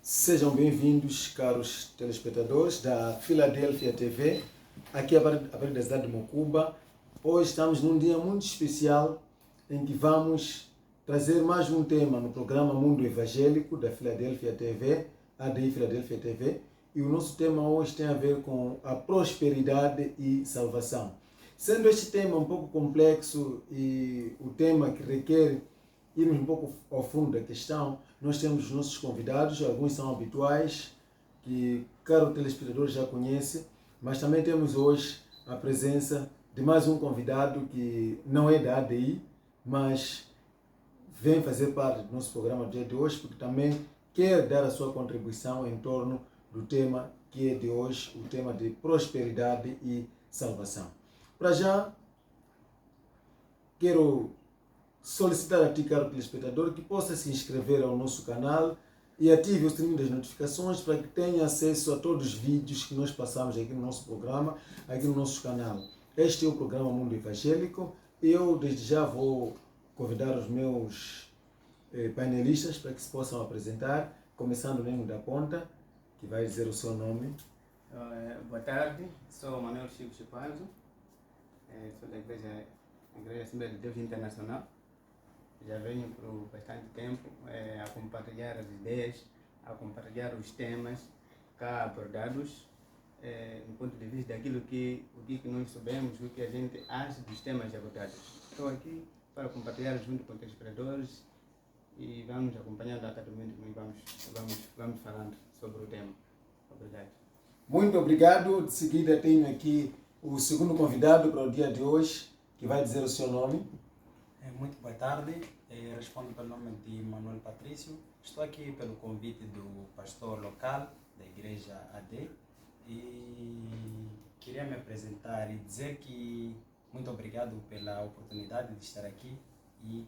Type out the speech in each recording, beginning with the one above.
Sejam bem-vindos, caros telespectadores da Filadélfia TV, aqui a partir da cidade de Mocuba. Hoje estamos num dia muito especial em que vamos trazer mais um tema no programa Mundo Evangélico da Filadélfia TV, ADI Filadélfia TV, e o nosso tema hoje tem a ver com a prosperidade e salvação. Sendo este tema um pouco complexo e o tema que requer irmos um pouco ao fundo da questão, nós temos os nossos convidados, alguns são habituais, que caro telespectador já conhece, mas também temos hoje a presença de mais um convidado que não é da ADI, mas vem fazer parte do nosso programa do dia de hoje, porque também quer dar a sua contribuição em torno do tema que é de hoje, o tema de prosperidade e salvação. Para já, quero solicitar a ti, caro telespectador, que possa se inscrever ao nosso canal e ative o sininho das notificações para que tenha acesso a todos os vídeos que nós passamos aqui no nosso programa, aqui no nosso canal. Este é o programa Mundo Evangélico. Eu, desde já, vou convidar os meus painelistas para que se possam apresentar, começando mesmo da ponta, que vai dizer o seu nome. Boa tarde, sou Manuel Chico Chipanzo, sou da Igreja Assembleia de Deus Internacional. Já venho por bastante tempo a compartilhar as ideias, a compartilhar os temas cá abordados, do ponto de vista daquilo que nós sabemos, o que a gente acha dos temas abordados. Estou aqui para compartilhar junto com os telespectadores e vamos acompanhando atentamente e vamos falando sobre o tema. Obrigado. Muito obrigado. De seguida tenho aqui o segundo convidado para o dia de hoje, que vai dizer o seu nome. Muito boa tarde, respondo pelo nome de Manuel Patrício. Estou aqui pelo convite do pastor local da Igreja AD e queria me apresentar e dizer que muito obrigado pela oportunidade de estar aqui. E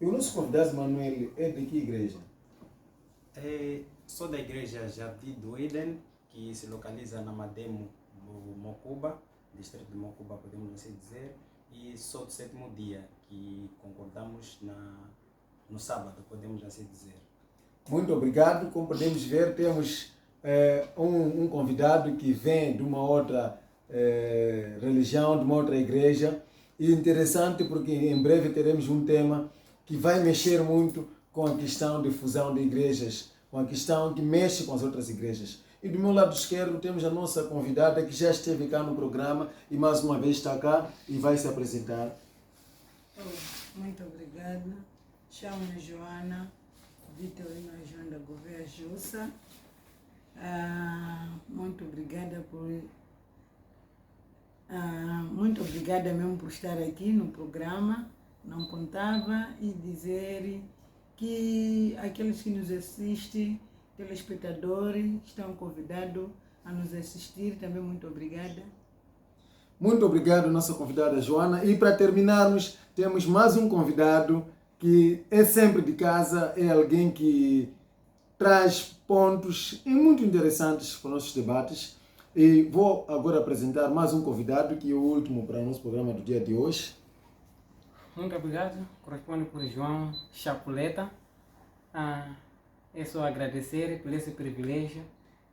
o nosso convidado, Manuel, é de que igreja? Sou da Igreja Jardim do Éden, que se localiza na Mademo, no Mocuba, distrito de Mocuba, podemos assim dizer. E sou do sétimo dia, que concordamos no sábado, podemos assim dizer. Muito obrigado. Como podemos ver, temos um convidado que vem de uma outra religião, de uma outra igreja. E interessante porque em breve teremos um tema que vai mexer muito com a questão de fusão de igrejas, com a questão que mexe com as outras igrejas. E do meu lado esquerdo temos a nossa convidada que já esteve cá no programa e mais uma vez está cá e vai se apresentar. Muito obrigada. Chamo-me Joana Vitorino João da Gouveia Jussa. Muito obrigada mesmo por estar aqui no programa. Não contava e dizer que aqueles que nos assistem, telespectadores, estão convidados a nos assistir. Também muito obrigada. Muito obrigado, nossa convidada Joana. E para terminarmos, temos mais um convidado que é sempre de casa, é alguém que traz pontos muito interessantes para os nossos debates. E vou agora apresentar mais um convidado, que é o último para o nosso programa do dia de hoje. Muito obrigado. Corresponde por João Chapuleta. É só agradecer por esse privilégio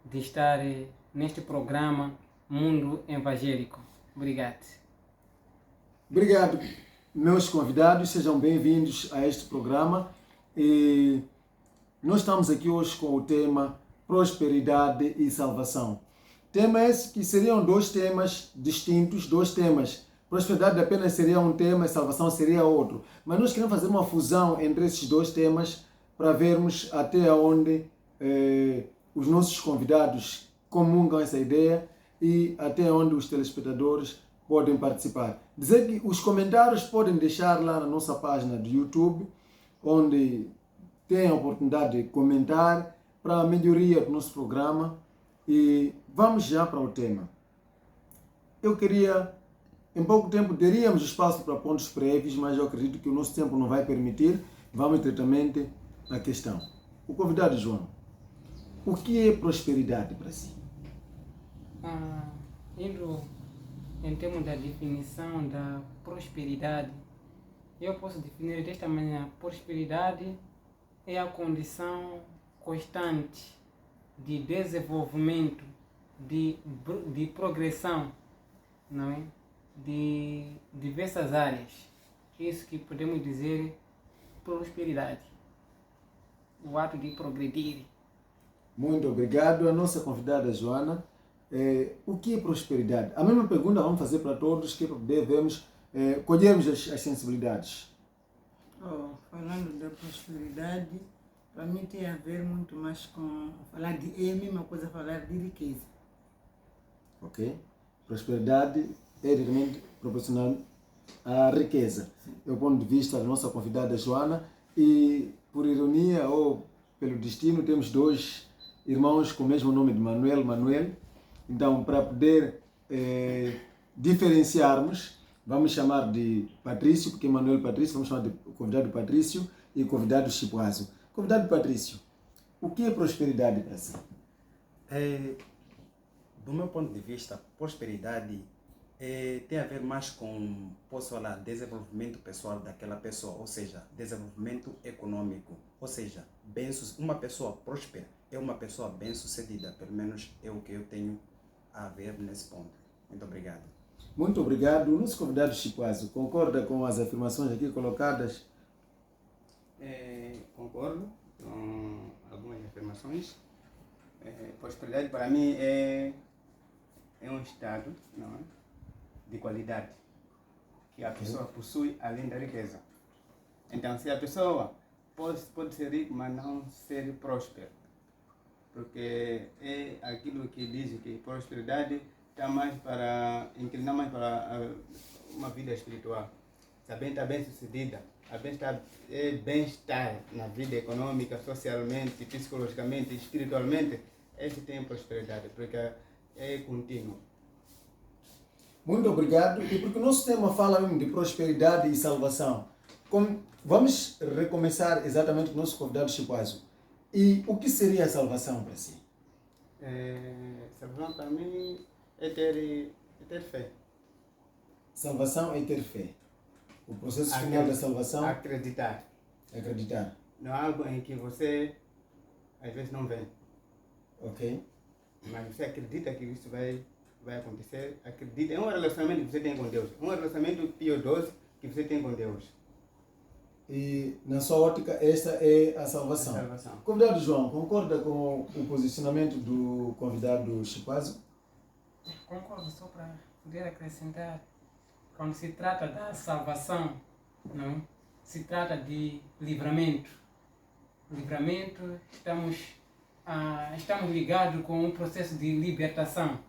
de estar neste programa Mundo Evangélico. Obrigado. Obrigado, meus convidados. Sejam bem-vindos a este programa. E nós estamos aqui hoje com o tema Prosperidade e Salvação. Tema esse que seriam dois temas distintos, dois temas. Prosperidade apenas seria um tema e salvação seria outro. Mas nós queremos fazer uma fusão entre esses dois temas para vermos até onde os nossos convidados comungam essa ideia e até onde os telespectadores podem participar. Dizer que os comentários podem deixar lá na nossa página do YouTube, onde tem a oportunidade de comentar para a melhoria do nosso programa. E vamos já para o tema. Eu queria, em pouco tempo, teríamos espaço para pontos prévios, mas eu acredito que o nosso tempo não vai permitir. Vamos diretamente à questão. O convidado João, o que é prosperidade para si? Indo em termos da definição da prosperidade, eu posso definir desta maneira: prosperidade é a condição constante de desenvolvimento, de progressão, não é? De diversas áreas. Isso que podemos dizer prosperidade, o ato de progredir. Muito obrigado. A nossa convidada Joana, o que é prosperidade? A mesma pergunta vamos fazer para todos, que devemos colhermos as sensibilidades. Falando da prosperidade, para mim tem a ver muito mais com falar de a mesma coisa, falar de riqueza. Ok? Prosperidade é diretamente proporcional à riqueza. É o ponto de vista da nossa convidada Joana, e por ironia ou pelo destino temos dois irmãos com o mesmo nome de Manuel. Então, para poder diferenciarmos, vamos chamar de Patrício, porque Manuel Patrício, vamos chamar de convidado Patrício e convidado Chipuazo. Convidado Patrício, o que é prosperidade para si? Do meu ponto de vista, prosperidade tem a ver mais com, posso falar, desenvolvimento pessoal daquela pessoa, ou seja, desenvolvimento econômico, ou seja, uma pessoa próspera é uma pessoa bem-sucedida, pelo menos é o que eu tenho a ver nesse ponto. Muito obrigado. Muito obrigado. O nosso convidado Chipuazo concorda com as afirmações aqui colocadas? Concordo com algumas afirmações. Prosperidade para mim é um estado, não é, de qualidade que a pessoa possui além da riqueza. Então, se a pessoa pode ser rica, mas não ser próspera, porque é aquilo que diz que prosperidade está mais para inclinar mais para uma vida espiritual. Está bem sucedida, bem-estar na vida econômica, socialmente, psicologicamente, espiritualmente. Esse tem prosperidade, porque é contínuo. Muito obrigado. E porque o nosso tema fala mesmo de prosperidade e salvação, vamos recomeçar exatamente com o nosso convidado Chipuazo. E o que seria a salvação para si? Salvação para mim é ter fé. Salvação é ter fé. O processo final da salvação? Acreditar. Acreditar. Não é algo em que você às vezes não vê. Ok. Mas você acredita que isso vai acontecer. Acredita. É um relacionamento que você tem com Deus. Um relacionamento piedoso que você tem com Deus. E na sua ótica, esta é a salvação. Convidado João, concorda com o posicionamento do convidado Chipuazo? Concordo, só para poder acrescentar. Quando se trata da salvação, não, se trata de livramento. Livramento, estamos ligados com um processo de libertação,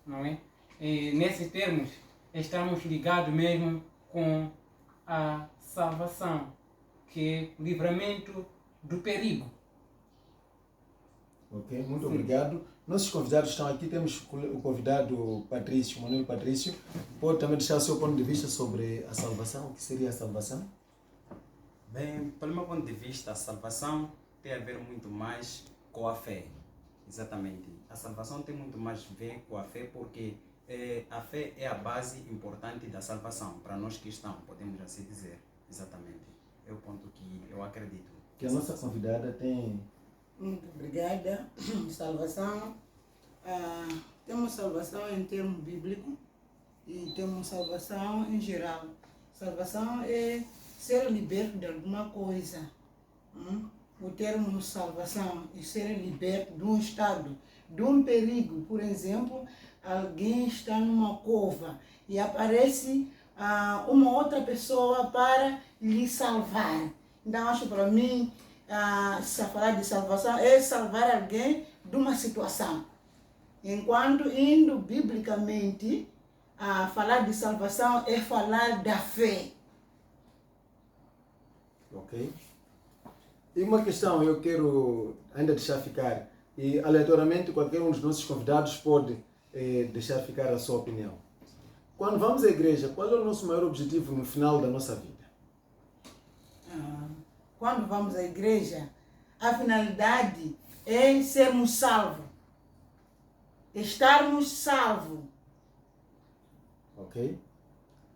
não é? E nesses termos, estamos ligados mesmo com a salvação, que é o livramento do perigo. Ok, muito obrigado. Nossos convidados estão aqui. Temos o convidado Patrício, Manuel Patrício. Pode também deixar o seu ponto de vista sobre a salvação. O que seria a salvação? Bem, pelo meu ponto de vista, a salvação tem a ver muito mais com a fé. Exatamente. A salvação tem muito mais a ver com a fé, porque a fé é a base importante da salvação, para nós cristãos, podemos assim dizer. Exatamente. É o ponto que eu acredito. Que a nossa convidada tem... Muito obrigada. Salvação. Temos salvação em termo bíblico e temos salvação em geral. Salvação é ser liberto de alguma coisa. O termo salvação é ser liberto de um estado, de um perigo. Por exemplo, alguém está numa cova e aparece uma outra pessoa para lhe salvar. Então, acho para mim, se falar de salvação é salvar alguém de uma situação. Enquanto indo biblicamente, falar de salvação é falar da fé. Ok. E uma questão eu quero ainda deixar ficar, e aleatoriamente qualquer um dos nossos convidados pode deixar ficar a sua opinião. Quando vamos à igreja, qual é o nosso maior objetivo no final da nossa vida? Quando vamos à igreja, a finalidade é sermos salvos. Estarmos salvos. Ok?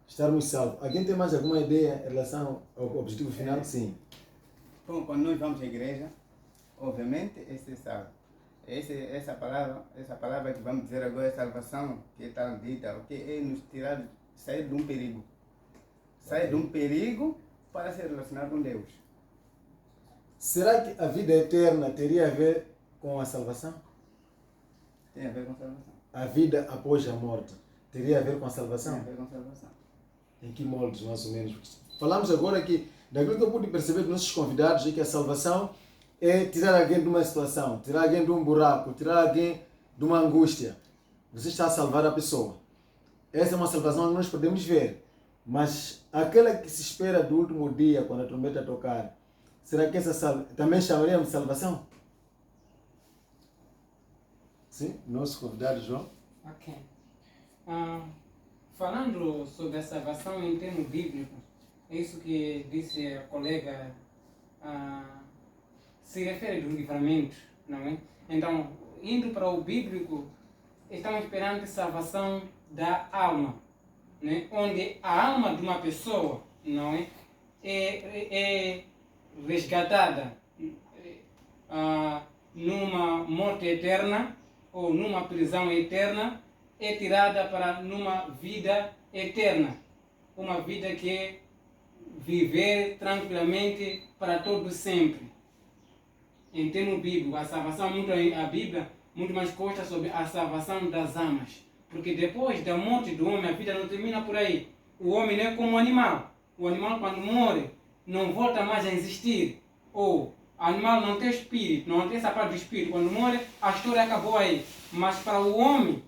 Estarmos salvos. Alguém tem mais alguma ideia em relação ao objetivo final? Sim. Bom, quando nós vamos à igreja, obviamente, esse é salvo. Essa palavra que vamos dizer agora é salvação, que está dita, okay? É nos tirar, sair de um perigo. Sair de um perigo para se relacionar com Deus. Será que a vida eterna teria a ver com a salvação? Tem a ver com salvação. A vida após a morte teria a ver com a salvação? Tem a ver com salvação. Em que moldes, mais ou menos? Falamos agora que, daquilo que eu pude perceber dos nossos convidados, é que a salvação é tirar alguém de uma situação, tirar alguém de um buraco, tirar alguém de uma angústia. Você está a salvar a pessoa. Essa é uma salvação que nós podemos ver. Mas aquela que se espera do último dia, quando a trombeta tocar, será que essa também chamaríamos de salvação? Sim? Nosso convidado, João. Ok. Falando sobre a salvação em termos bíblicos, é isso que disse a colega, se refere do livramento, não é? Então, indo para o bíblico, estamos esperando a salvação da alma, né? Onde a alma de uma pessoa, não é? É resgatada numa morte eterna ou numa prisão eterna, é tirada para numa vida eterna, uma vida que é viver tranquilamente para todo sempre. Em termos bíblicos, a salvação, a Bíblia muito mais consta sobre a salvação das almas, porque depois da morte do homem, a vida não termina por aí. O homem não é como um animal. O animal, quando morre, não volta mais a existir. Ou o animal não tem espírito, não tem essa parte do espírito. Quando morre, a história acabou aí. Mas para o homem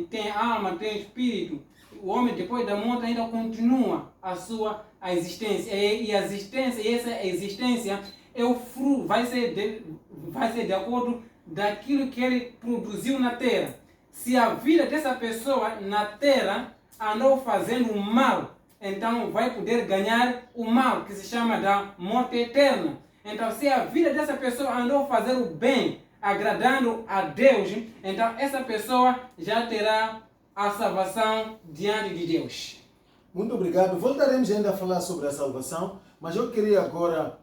tem alma, tem espírito. O homem, depois da morte, ainda continua a existência. E essa existência é o fruto, vai ser de acordo daquilo que ele produziu na terra. Se a vida dessa pessoa na terra andou fazendo o mal, então vai poder ganhar o mal, que se chama da morte eterna. Então, se a vida dessa pessoa andou fazendo o bem, agradando a Deus, então essa pessoa já terá a salvação diante de Deus. Muito obrigado. Voltaremos ainda a falar sobre a salvação, mas eu queria agora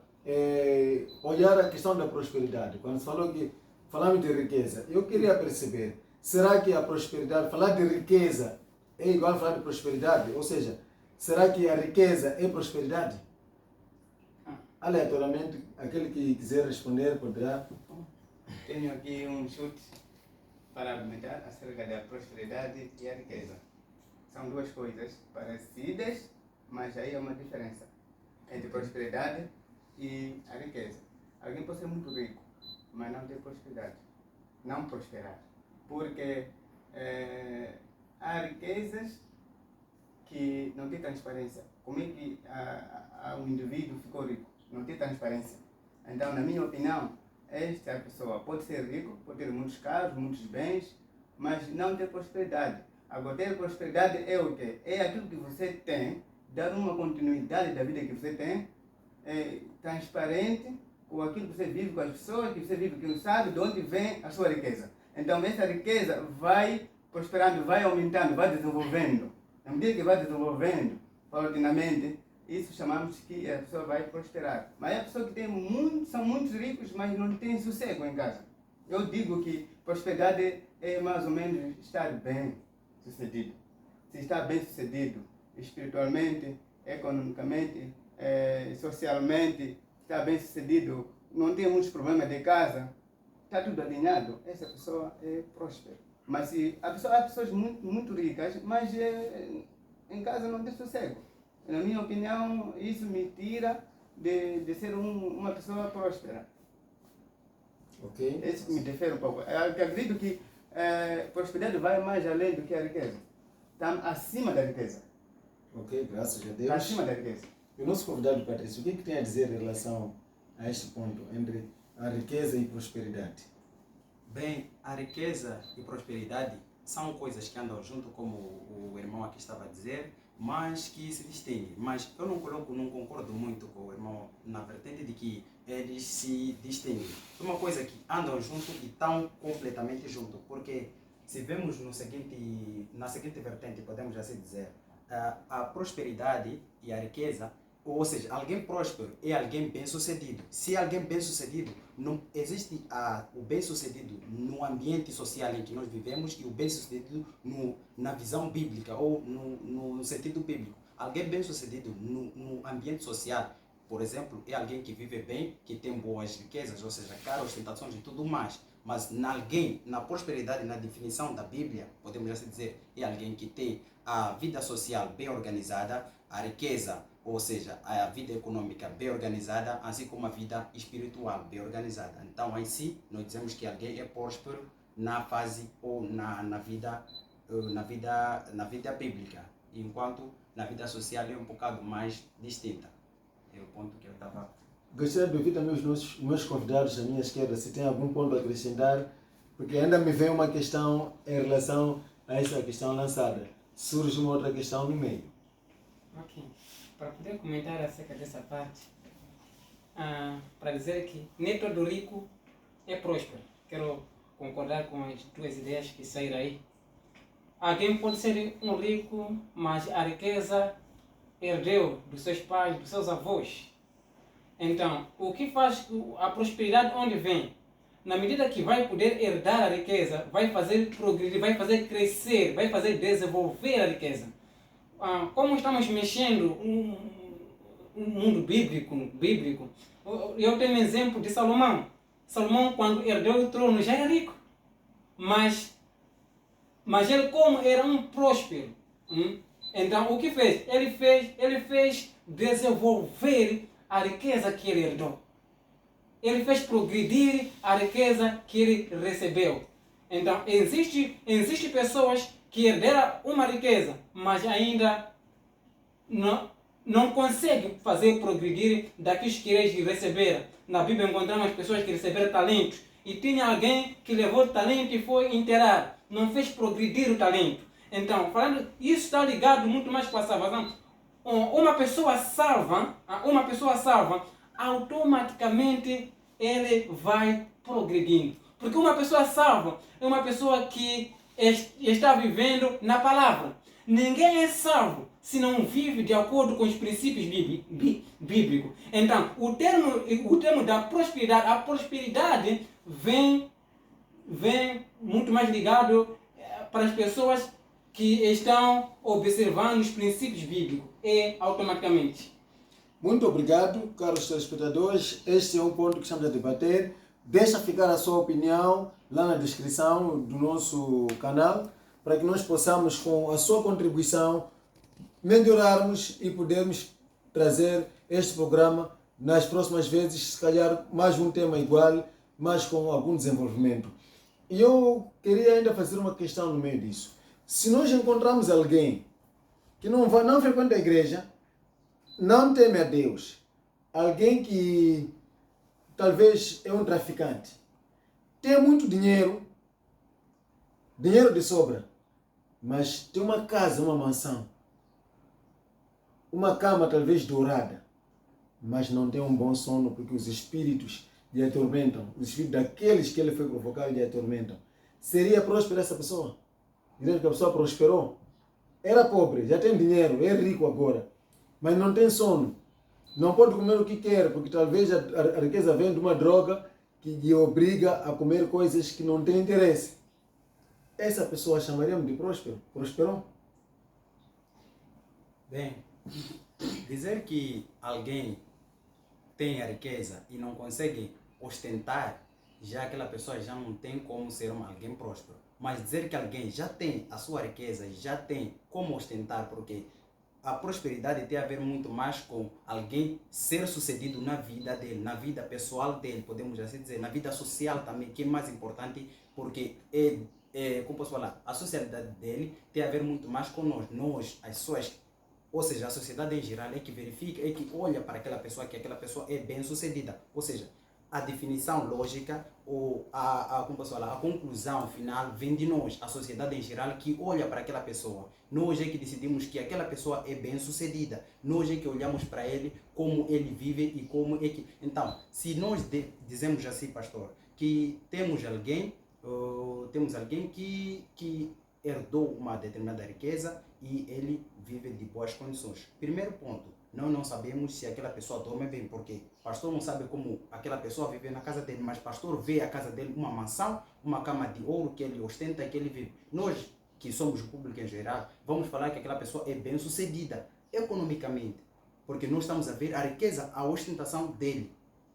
olhar a questão da prosperidade. Quando se falou que falamos de riqueza, eu queria perceber, será que a prosperidade, falar de riqueza é igual a falar de prosperidade? Ou seja, será que a riqueza é prosperidade? Aleatoriamente, aquele que quiser responder poderá. Tenho aqui um chute para argumentar acerca da prosperidade e a riqueza. São duas coisas parecidas, mas aí há uma diferença entre prosperidade e a riqueza. Alguém pode ser muito rico, mas não ter prosperidade, não prosperar, porque há riquezas que não têm transparência. Como é que um indivíduo ficou rico? Não tem transparência. Então, na minha opinião, esta pessoa pode ser rico, pode ter muitos carros, muitos bens, mas não ter prosperidade. Agora, ter prosperidade é o quê? É aquilo que você tem, dar uma continuidade da vida que você tem, transparente com aquilo que você vive com as pessoas, que você vive, que não sabe de onde vem a sua riqueza. Então, essa riqueza vai prosperando, vai aumentando, vai desenvolvendo. Na medida que vai desenvolvendo, paulatinamente, isso chamamos que a pessoa vai prosperar. Mas a pessoa que tem são muitos ricos, mas não tem sossego em casa. Eu digo que prosperidade é mais ou menos estar bem sucedido. Se está bem sucedido espiritualmente, economicamente, socialmente, está bem sucedido, não tem muitos problemas de casa, está tudo alinhado, essa pessoa é próspera. Mas se há pessoas muito ricas, mas em casa não tem sossego. Na minha opinião, isso me tira de ser uma pessoa próspera. Ok. Isso me difere um pouco. Eu acredito que prosperidade vai mais além do que a riqueza. Está acima da riqueza. Ok, graças a Deus. Está acima da riqueza. E o nosso convidado, Patrício, o que é que tem a dizer em relação a este ponto entre a riqueza e prosperidade? Bem, a riqueza e prosperidade são coisas que andam junto, como o irmão aqui estava a dizer, mas que se distinguem. Mas eu não concordo muito com o irmão na vertente de que eles se distinguem. É uma coisa que andam junto e estão completamente junto, porque se vemos na seguinte vertente, podemos assim dizer, a prosperidade e a riqueza, ou seja, alguém próspero é alguém bem-sucedido. Se alguém bem-sucedido, não existe o bem-sucedido no ambiente social em que nós vivemos e o bem-sucedido na visão bíblica ou no sentido bíblico. Alguém bem-sucedido no ambiente social, por exemplo, é alguém que vive bem, que tem boas riquezas, ou seja, cara, ostentações e tudo mais. Mas na prosperidade, na definição da Bíblia, podemos assim dizer, é alguém que tem a vida social bem organizada, a riqueza, ou seja, a vida econômica bem organizada, assim como a vida espiritual bem organizada. Então, em si, nós dizemos que alguém é próspero na fase ou na vida bíblica, enquanto na vida social é um bocado mais distinta. É o ponto que eu estava... Gostaria de ouvir também os meus convidados à minha esquerda, se tem algum ponto a acrescentar, porque ainda me vem uma questão em relação a essa questão lançada. Surge uma outra questão no meio. Ok. Para poder comentar acerca dessa parte, para dizer que nem todo rico é próspero. Quero concordar com as tuas ideias que saíram aí. Alguém pode ser um rico, mas a riqueza herdeu dos seus pais, dos seus avós. Então, o que faz a prosperidade onde vem? Na medida que vai poder herdar a riqueza, vai fazer progredir, vai fazer crescer, vai fazer desenvolver a riqueza. Como estamos mexendo no mundo bíblico, eu tenho um exemplo de Salomão. Salomão, quando herdou o trono, já era rico. Mas ele, como era um próspero, então o que fez? Ele fez desenvolver a riqueza que ele herdou. Ele fez progredir a riqueza que ele recebeu. Então, existe pessoas que herderam uma riqueza, mas ainda não conseguem fazer progredir daquilo que eles receberam. Na Bíblia encontramos pessoas que receberam talentos e tinha alguém que levou o talento e foi enterrar. Não fez progredir o talento. Então, isso está ligado muito mais com a salvação. Uma pessoa salva, automaticamente ele vai progredindo. Porque uma pessoa salva é uma pessoa que está vivendo na palavra. Ninguém é salvo se não vive de acordo com os princípios bíblicos. Então, o termo da prosperidade, a prosperidade vem muito mais ligado para as pessoas que estão observando os princípios bíblicos e automaticamente. Muito obrigado, caros telespectadores. Este é um ponto que estamos a debater. Deixa ficar a sua opinião lá na descrição do nosso canal, para que nós possamos, com a sua contribuição, melhorarmos e podermos trazer este programa nas próximas vezes, se calhar mais um tema igual, mas com algum desenvolvimento. E eu queria ainda fazer uma questão no meio disso. Se nós encontrarmos alguém que não frequenta a igreja, não teme a Deus, alguém que talvez é um traficante, tem muito dinheiro de sobra, mas tem uma casa, uma mansão, uma cama talvez dourada, mas não tem um bom sono porque os espíritos lhe atormentam, os espíritos daqueles que ele foi provocado lhe atormentam. Seria próspera essa pessoa? Dizer que a pessoa prosperou? Era pobre, já tem dinheiro, é rico agora, mas não tem sono. Não pode comer o que quer, porque talvez a riqueza vem de uma droga que lhe obriga a comer coisas que não têm interesse. Essa pessoa chamaríamos de próspero? Prosperou? Bem, dizer que alguém tem a riqueza e não consegue ostentar, já aquela pessoa já não tem como ser alguém próspero. Mas dizer que alguém já tem a sua riqueza, já tem como ostentar, porque a prosperidade tem a ver muito mais com alguém ser sucedido na vida dele, na vida pessoal dele, podemos assim dizer, na vida social também, que é mais importante, porque como posso falar, a sociedade dele tem a ver muito mais com nós, as pessoas, ou seja, a sociedade em geral é que verifica, é que olha para aquela pessoa, que aquela pessoa é bem sucedida, ou seja, a definição lógica ou como posso falar, a conclusão final vem de nós, a sociedade em geral, que olha para aquela pessoa. Nós é que decidimos que aquela pessoa é bem sucedida. Nós é que olhamos para ele, como ele vive e como é que... Então, se nós dizemos assim, pastor, que temos alguém temos alguém que herdou uma determinada riqueza e ele vive de boas condições. Primeiro ponto, nós não sabemos se aquela pessoa dorme bem, porque o pastor não sabe como aquela pessoa vive na casa dele, mas o pastor vê a casa dele uma mansão, uma cama de ouro que ele ostenta, que ele vive. Nós, que somos o público em geral, vamos falar que aquela pessoa é bem sucedida economicamente, porque nós estamos a ver a riqueza, a ostentação dele.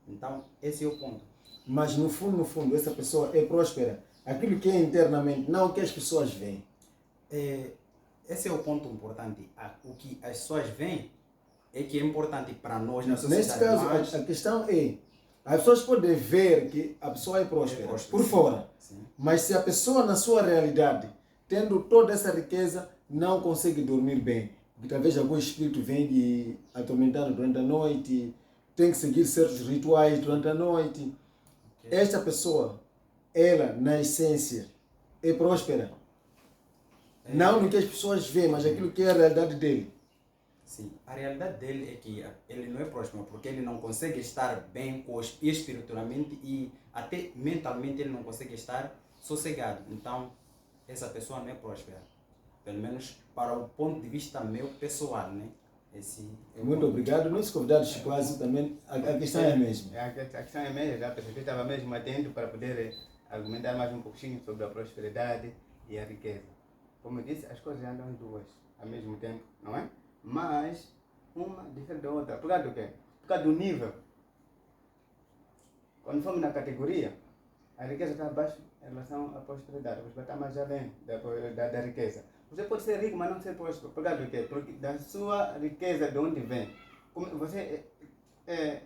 Então, esse é o ponto. Mas no fundo, essa pessoa é próspera. Aquilo que é internamente, não o que as pessoas veem. Esse é o ponto importante. O que as pessoas veem é que é importante para nós na sociedade. Neste caso, a questão é, as pessoas podem ver que a pessoa é próspera, por fora. Sim. Mas se a pessoa, na sua realidade, tendo toda essa riqueza, não consegue dormir bem, porque talvez algum espírito vem de atormentando durante a noite, tem que seguir certos rituais durante a noite. Okay. Esta pessoa, ela, na essência, é próspera. Não no que as pessoas veem, mas aquilo que é a realidade dele. Sim, a realidade dele é que ele não é próspero, porque ele não consegue estar bem espiritualmente e até mentalmente ele não consegue estar sossegado. Então, essa pessoa não é próspera. Pelo menos para o ponto de vista meu pessoal, né? Esse é Muito obrigado. Nosso convidado Chiquazi também, a questão é a mesma. A questão é a mesma, já percebi, estava mesmo atento para poder argumentar mais um pouquinho sobre a prosperidade e a riqueza. Como eu disse, as coisas andam duas ao mesmo tempo, não é? Mas uma diferente da outra. Por causa do quê? Por causa do nível. Quando fomos na categoria, a riqueza está abaixo em relação à prosperidade. Você vai estar mais além da riqueza. Você pode ser rico, mas não ser próspero. Por causa do quê? Porque da sua riqueza, de onde vem? Você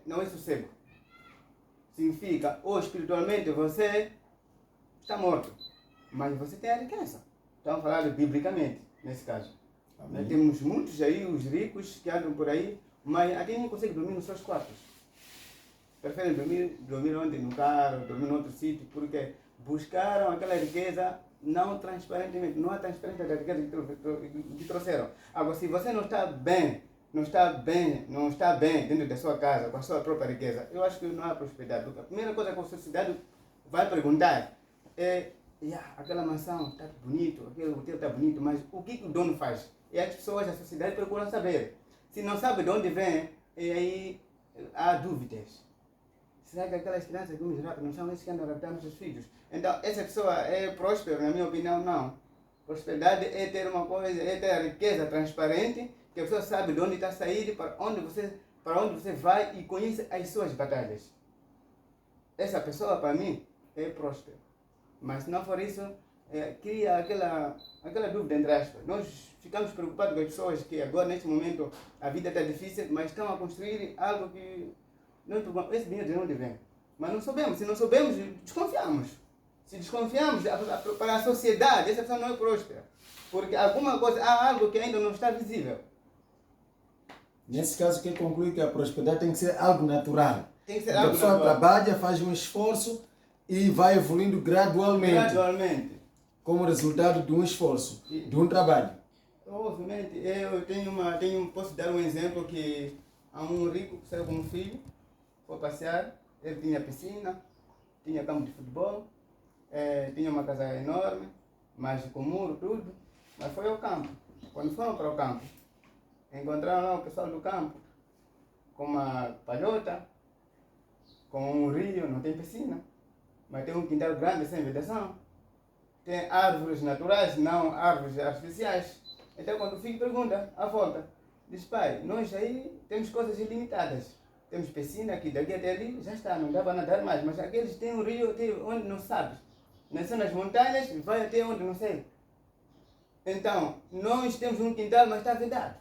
não é sossego. Significa, ou espiritualmente você está morto, mas você tem a riqueza. Estamos falando biblicamente, nesse caso. Nós temos muitos aí, os ricos que andam por aí, mas aqui nem consegue dormir nos seus quartos. Preferem dormir onde? No carro, dormir em outro sítio, porque buscaram aquela riqueza não transparentemente, não a transparência da riqueza que trouxeram. Agora, se você não está bem dentro da sua casa, com a sua própria riqueza, eu acho que não há prosperidade. A primeira coisa que a sociedade vai perguntar é: aquela mansão está bonito, aquele hotel está bonito, mas o que o dono faz? E as pessoas da sociedade procuram saber. Se não sabe de onde vem, aí há dúvidas. Será que aquelas crianças que me raptam não são esses que andam raptando seus filhos? Então, essa pessoa é próspera, na minha opinião, não. Prosperidade é ter uma coisa, é ter a riqueza transparente, que a pessoa sabe de onde está saindo, para onde você vai e conhece as suas batalhas. Essa pessoa, para mim, é próspera. Mas se não for isso, cria aquela dúvida entre aspas. Nós ficamos preocupados com as pessoas que agora, neste momento, a vida está difícil, mas estão a construir algo que nós perguntamos: esse dinheiro de onde vem? Mas não sabemos. Se não sabemos, desconfiamos. Se desconfiamos para a sociedade, essa pessoa não é próspera. Porque há algo que ainda não está visível. Nesse caso, quem conclui que a prosperidade tem que ser algo natural. Tem que ser a algo pessoa natural. trabalha, faz um esforço e vai evoluindo Gradualmente. como resultado de um esforço, de um trabalho. Obviamente, posso dar um exemplo que há um rico que saiu com um filho, foi passear, ele tinha piscina, tinha campo de futebol, tinha uma casa enorme, mas com muro, tudo, mas foi ao campo. Quando foram para o campo, encontraram lá o pessoal do campo com uma palhota, com um rio, não tem piscina, mas tem um quintal grande sem vedação. Tem árvores naturais, não árvores artificiais. Então, quando o filho pergunta à volta, diz: pai, nós aí temos coisas ilimitadas. Temos piscina aqui, daqui até ali, já está, não dá para nadar mais. Mas aqueles têm um rio até onde não sabe. Nasceu nas montanhas, vai até onde não sei. Então, nós temos um quintal, mas está vedado.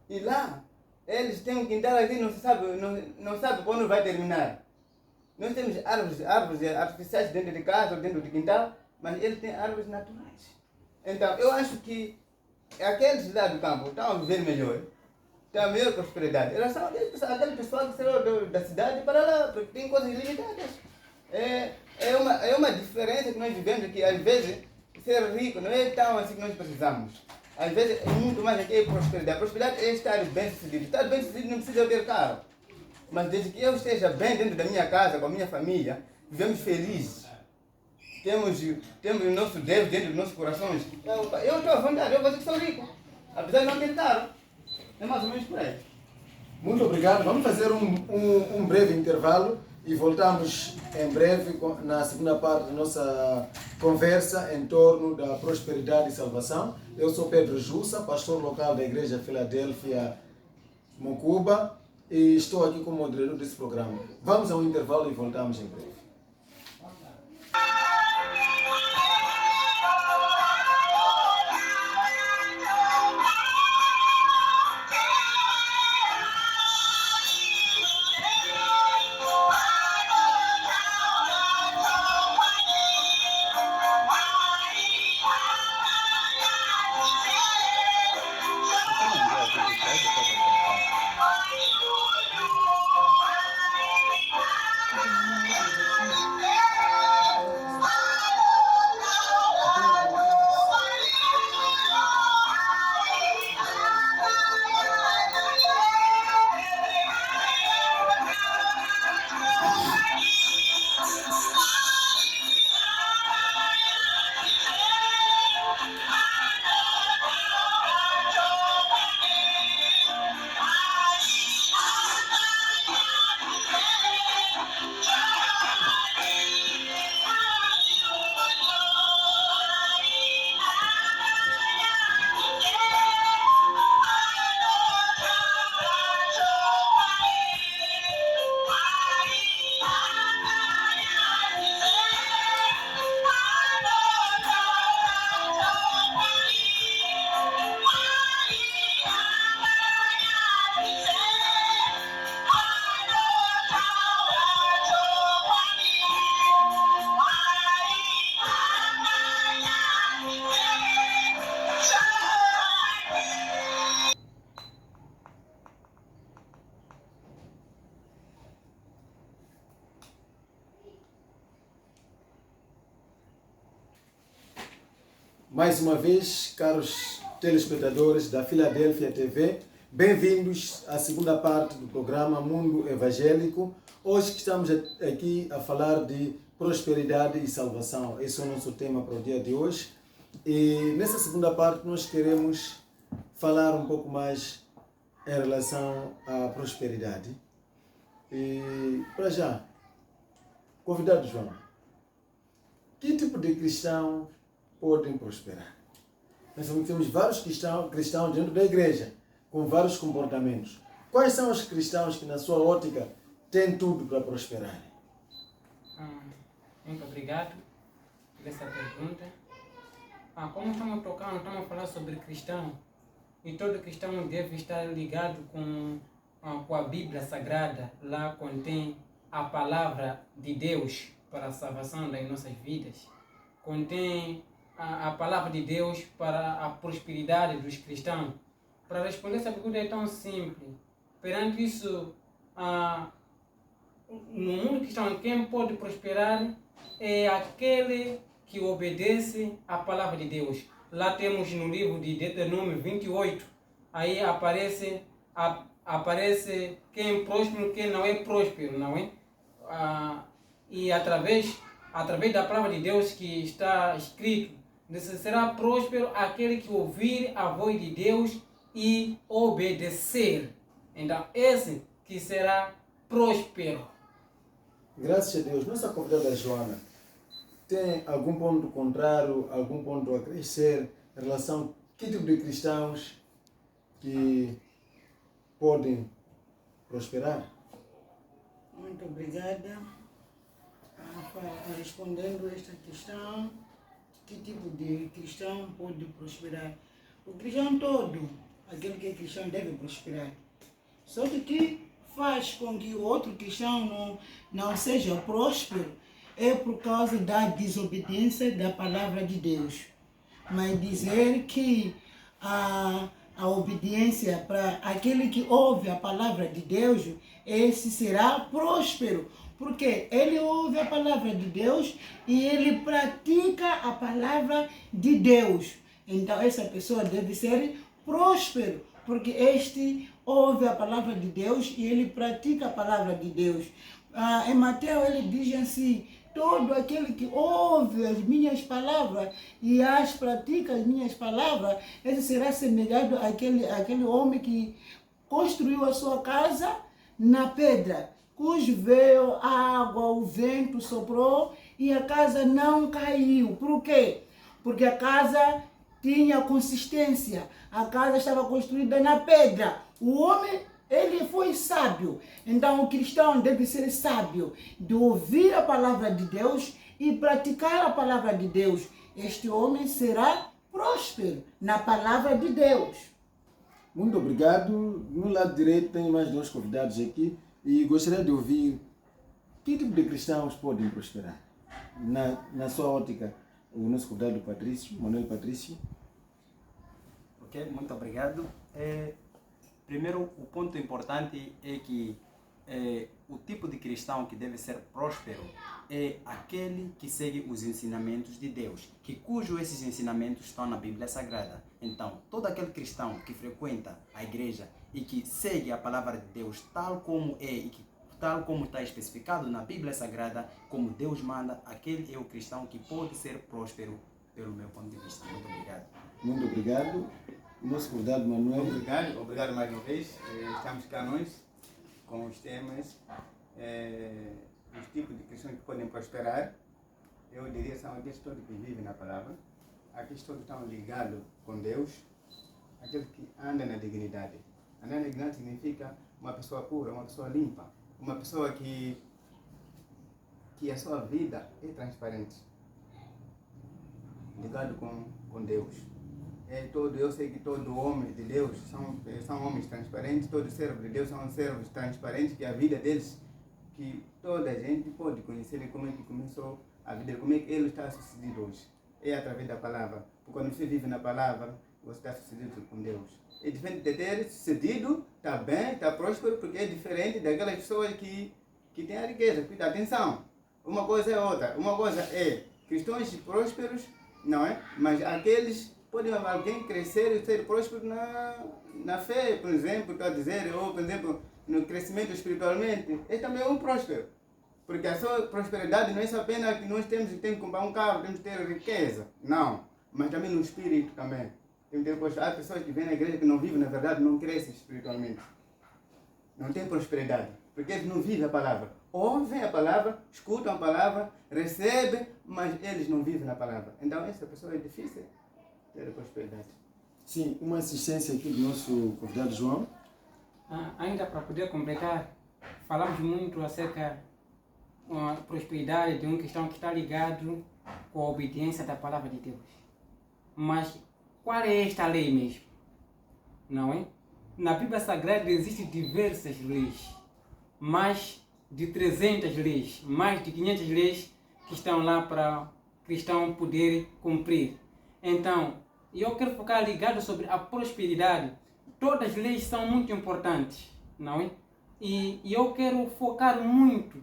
E lá, eles têm um quintal aqui, não sabe quando vai terminar. Nós temos árvores artificiais dentro de casa, dentro do quintal, mas eles têm árvores naturais. Então, eu acho que aqueles lá do campo estão a viver melhor, têm a maior prosperidade. Elas são aquele pessoal que saiu da cidade para lá, porque tem coisas limitadas. É uma diferença que nós vivemos aqui. Às vezes, ser rico não é tão assim que nós precisamos. Às vezes, é muito mais do que prosperidade. A prosperidade é estar bem sucedido. Estar bem sucedido não precisa ter carro. Mas desde que eu esteja bem dentro da minha casa, com a minha família, vivemos felizes. temos o nosso Deus dentro dos nossos corações, eu estou à vontade, eu vou dizer que sou rico. Apesar de não ter caro. É mais ou menos por aí. Muito obrigado. Vamos fazer um breve intervalo e voltamos em breve na segunda parte da nossa conversa em torno da prosperidade e salvação. Eu sou Pedro Jussa, pastor local da Igreja Filadélfia Mocuba, e estou aqui como moderador desse programa. Vamos a um intervalo e voltamos em breve. Mais uma vez, caros telespectadores da Filadélfia TV, bem-vindos à segunda parte do programa Mundo Evangélico. Hoje estamos aqui a falar de prosperidade e salvação. Esse é o nosso tema para o dia de hoje. E nessa segunda parte nós queremos falar um pouco mais em relação à prosperidade. E para já, convidado João, que tipo de cristão podem prosperar? Nós temos vários cristãos dentro da igreja, com vários comportamentos. Quais são os cristãos que, na sua ótica, têm tudo para prosperar? Muito obrigado por essa pergunta. Como estamos tocando, estamos a falar sobre cristão. E todo cristão deve estar ligado com a Bíblia Sagrada. Lá contém a palavra de Deus para a salvação das nossas vidas. Contém a palavra de Deus para a prosperidade dos cristãos. Para responder essa pergunta é tão simples. Perante isso, no mundo cristão, quem pode prosperar é aquele que obedece à palavra de Deus. Lá temos no livro de Deuteronômio 28, aí aparece quem é próspero, quem não é próspero, não é? E através da palavra de Deus que está escrito, será próspero aquele que ouvir a voz de Deus e obedecer. Então, esse que será próspero. Graças a Deus. Nossa convidada Joana tem algum ponto contrário, algum ponto a crescer em relação a que tipo de cristãos que podem prosperar? Muito obrigada. Respondendo esta questão, que tipo de cristão pode prosperar? O cristão todo, aquele que é cristão, deve prosperar. Só que faz com que o outro cristão não seja próspero é por causa da desobediência da palavra de Deus. Mas dizer que a obediência para aquele que ouve a palavra de Deus, esse será próspero. Porque ele ouve a palavra de Deus e ele pratica a palavra de Deus. Então essa pessoa deve ser próspero, porque este ouve a palavra de Deus e ele pratica a palavra de Deus. Em Mateus ele diz assim, todo aquele que ouve as minhas palavras e as pratica as minhas palavras, esse será semelhante àquele homem que construiu a sua casa na pedra, cujo veio a água, o vento soprou e a casa não caiu. Por quê? Porque a casa tinha consistência, a casa estava construída na pedra. O homem, ele foi sábio. Então o cristão deve ser sábio, de ouvir a palavra de Deus e praticar a palavra de Deus. Este homem será próspero na palavra de Deus. Muito obrigado. No lado direito tem mais 2 convidados aqui e gostaria de ouvir que tipo de cristãos podem prosperar. Na sua ótica, o nosso convidado Patrício, Manuel Patrício. Ok, muito obrigado. Primeiro, o ponto importante é que o tipo de cristão que deve ser próspero é aquele que segue os ensinamentos de Deus, cujos esses ensinamentos estão na Bíblia Sagrada. Então, todo aquele cristão que frequenta a igreja e que segue a palavra de Deus tal como é e tal como está especificado na Bíblia Sagrada, como Deus manda, aquele é o cristão que pode ser próspero, pelo meu ponto de vista. Muito obrigado. Muito obrigado. Nosso convidado Manuel. Obrigado mais uma vez. Estamos cá nós com os temas, os tipos de cristãos que podem prosperar. Eu diria são aqueles todos que vivem na palavra, aqueles todos que estão ligados com Deus, aqueles que andam na dignidade. Andar na dignidade significa uma pessoa pura, uma pessoa limpa, uma pessoa que a sua vida é transparente, ligado com Deus. Eu sei que todo homem de Deus são homens transparentes, todo servo de Deus são servos transparentes, que a vida deles, que toda a gente pode conhecer como é que começou a vida, como é que ele está sucedido hoje. É através da palavra. Porque quando você vive na palavra, você está sucedido com Deus. É diferente de ter sucedido, está bem, está próspero, porque é diferente daquelas pessoas que têm a riqueza. Porque, atenção, uma coisa é outra. Uma coisa é cristãos prósperos, não é? Mas aqueles pode alguém crescer e ser próspero na fé, por exemplo, estou a dizer, ou por exemplo, no crescimento espiritualmente, é também um próspero. Porque a sua prosperidade não é só apenas que nós temos que comprar um carro, temos que ter riqueza. Não, mas também no espírito também. Temos que ter, há pessoas que vêm na igreja que não vivem, na verdade, não crescem espiritualmente. Não tem prosperidade, porque eles não vivem a palavra. Ouvem a palavra, escutam a palavra, recebem, mas eles não vivem na palavra. Então essa pessoa é difícil ter prosperidade. Sim, uma assistência aqui do nosso convidado João. Ainda para poder completar, falamos muito acerca da prosperidade de um cristão que está ligado com a obediência da palavra de Deus. Mas qual é esta lei mesmo? Não é? Na Bíblia Sagrada existem diversas leis, mais de 300 leis, mais de 500 leis que estão lá para o cristão poder cumprir. Então, eu quero focar ligado sobre a prosperidade. Todas as leis são muito importantes, não é? E eu quero focar muito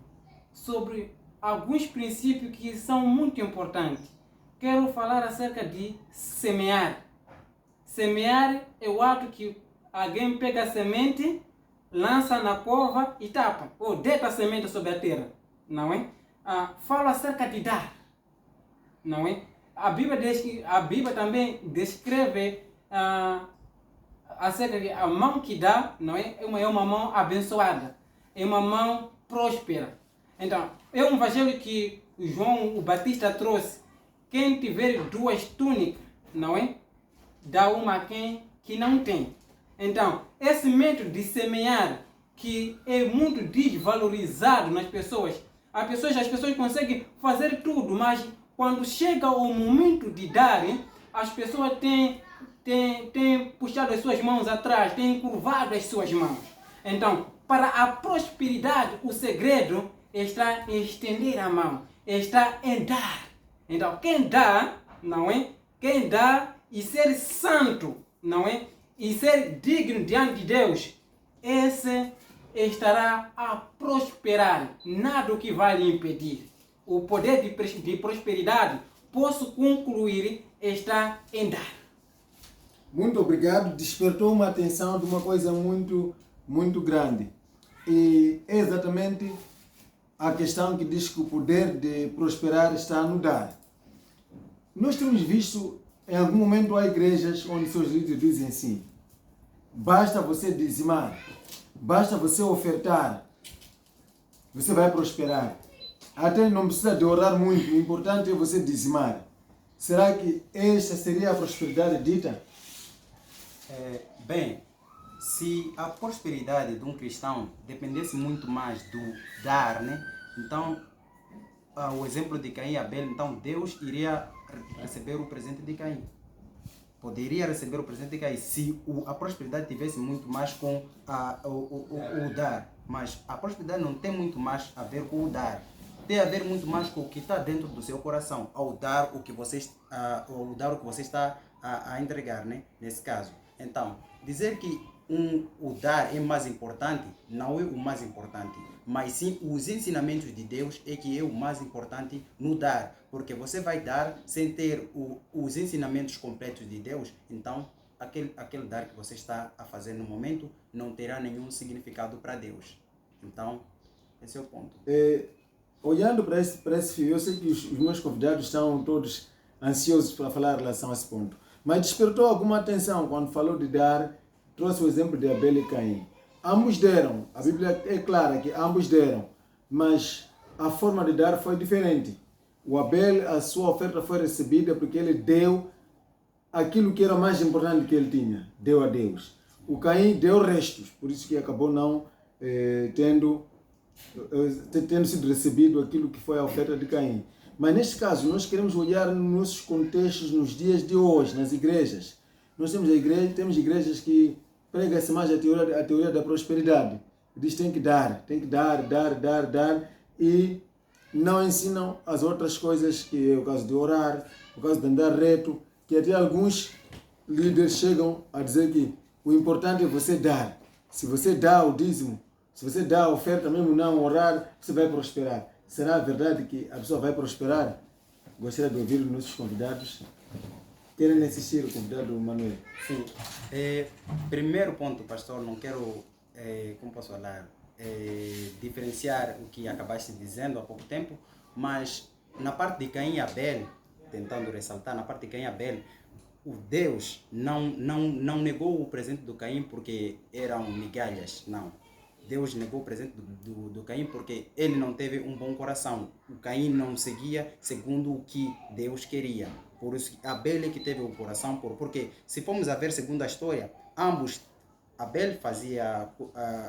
sobre alguns princípios que são muito importantes. Quero falar acerca de semear. Semear é o ato que alguém pega a semente, lança na cova e tapa, ou deita a semente sobre a terra, não é? Falo acerca de dar, não é? A Bíblia também descreve acerca de a mão que dá, não é? É uma mão abençoada, é uma mão próspera. Então, é um evangelho que João o Batista trouxe. Quem tiver 2 túnicas, não é? Dá uma a quem que não tem. Então, esse método de semear, que é muito desvalorizado nas pessoas, as pessoas conseguem fazer tudo, mas quando chega o momento de dar, as pessoas têm puxado as suas mãos atrás, têm curvado as suas mãos. Então, para a prosperidade, o segredo está em estender a mão, está em dar. Então, quem dá, não é? Quem dá e ser santo, não é? E ser digno diante de Deus, esse estará a prosperar. Nada o que vai lhe impedir. O poder de prosperidade, posso concluir, está em dar. Muito obrigado. Despertou uma atenção de uma coisa muito, muito grande. E é exatamente a questão que diz que o poder de prosperar está no dar. Nós temos visto, em algum momento, há igrejas onde seus líderes dizem assim: basta você dizimar, basta você ofertar, você vai prosperar. Até não precisa de orar muito, o importante é você dizimar. Será que esta seria a prosperidade dita? Bem, se a prosperidade de um cristão dependesse muito mais do dar, né? Então, o exemplo de Caim e Abel, então Deus iria receber o presente de Caim. Poderia receber o presente de Caim se a prosperidade tivesse muito mais com o dar. Mas a prosperidade não tem muito mais a ver com o dar. Tem a ver muito mais com o que está dentro do seu coração, ao dar o que você está a entregar, né? Nesse caso. Então, dizer que o dar é mais importante, não é o mais importante, mas sim os ensinamentos de Deus é que é o mais importante no dar, porque você vai dar sem ter os ensinamentos completos de Deus, então aquele dar que você está a fazer no momento não terá nenhum significado para Deus. Então, esse é o ponto. Olhando para esse fio, eu sei que os meus convidados estão todos ansiosos para falar em relação a esse ponto, mas despertou alguma atenção quando falou de dar. Trouxe o exemplo de Abel e Caim. Ambos deram, a Bíblia é clara que ambos deram, mas a forma de dar foi diferente. O Abel, a sua oferta foi recebida porque ele deu aquilo que era mais importante que ele tinha, deu a Deus. O Caim deu restos, por isso que acabou não tendo sido recebido aquilo que foi a oferta de Caim. Mas neste caso, nós queremos olhar nos nossos contextos, nos dias de hoje, nas igrejas. Nós temos igrejas que pregam-se mais a teoria da prosperidade. Diz que tem que dar, dar, e não ensinam as outras coisas, que é o caso de orar, o caso de andar reto, que até alguns líderes chegam a dizer que o importante é você dar. Se você dá o dízimo, se você dá a oferta, mesmo não orar, você vai prosperar. Será verdade que a pessoa vai prosperar? Gostaria de ouvir os nossos convidados. Querem assistir o convidado Manuel? Sim. Primeiro ponto, pastor, não quero, como posso falar, diferenciar o que acabaste dizendo há pouco tempo, mas na parte de Caim e Abel, tentando ressaltar, na parte de Caim e Abel, o Deus não negou o presente do Caim porque eram migalhas, não. Deus negou o presente do Caim porque ele não teve um bom coração. O Caim não seguia segundo o que Deus queria. Por isso, Abel é que teve o coração porque se formos a ver segundo a história, ambos, Abel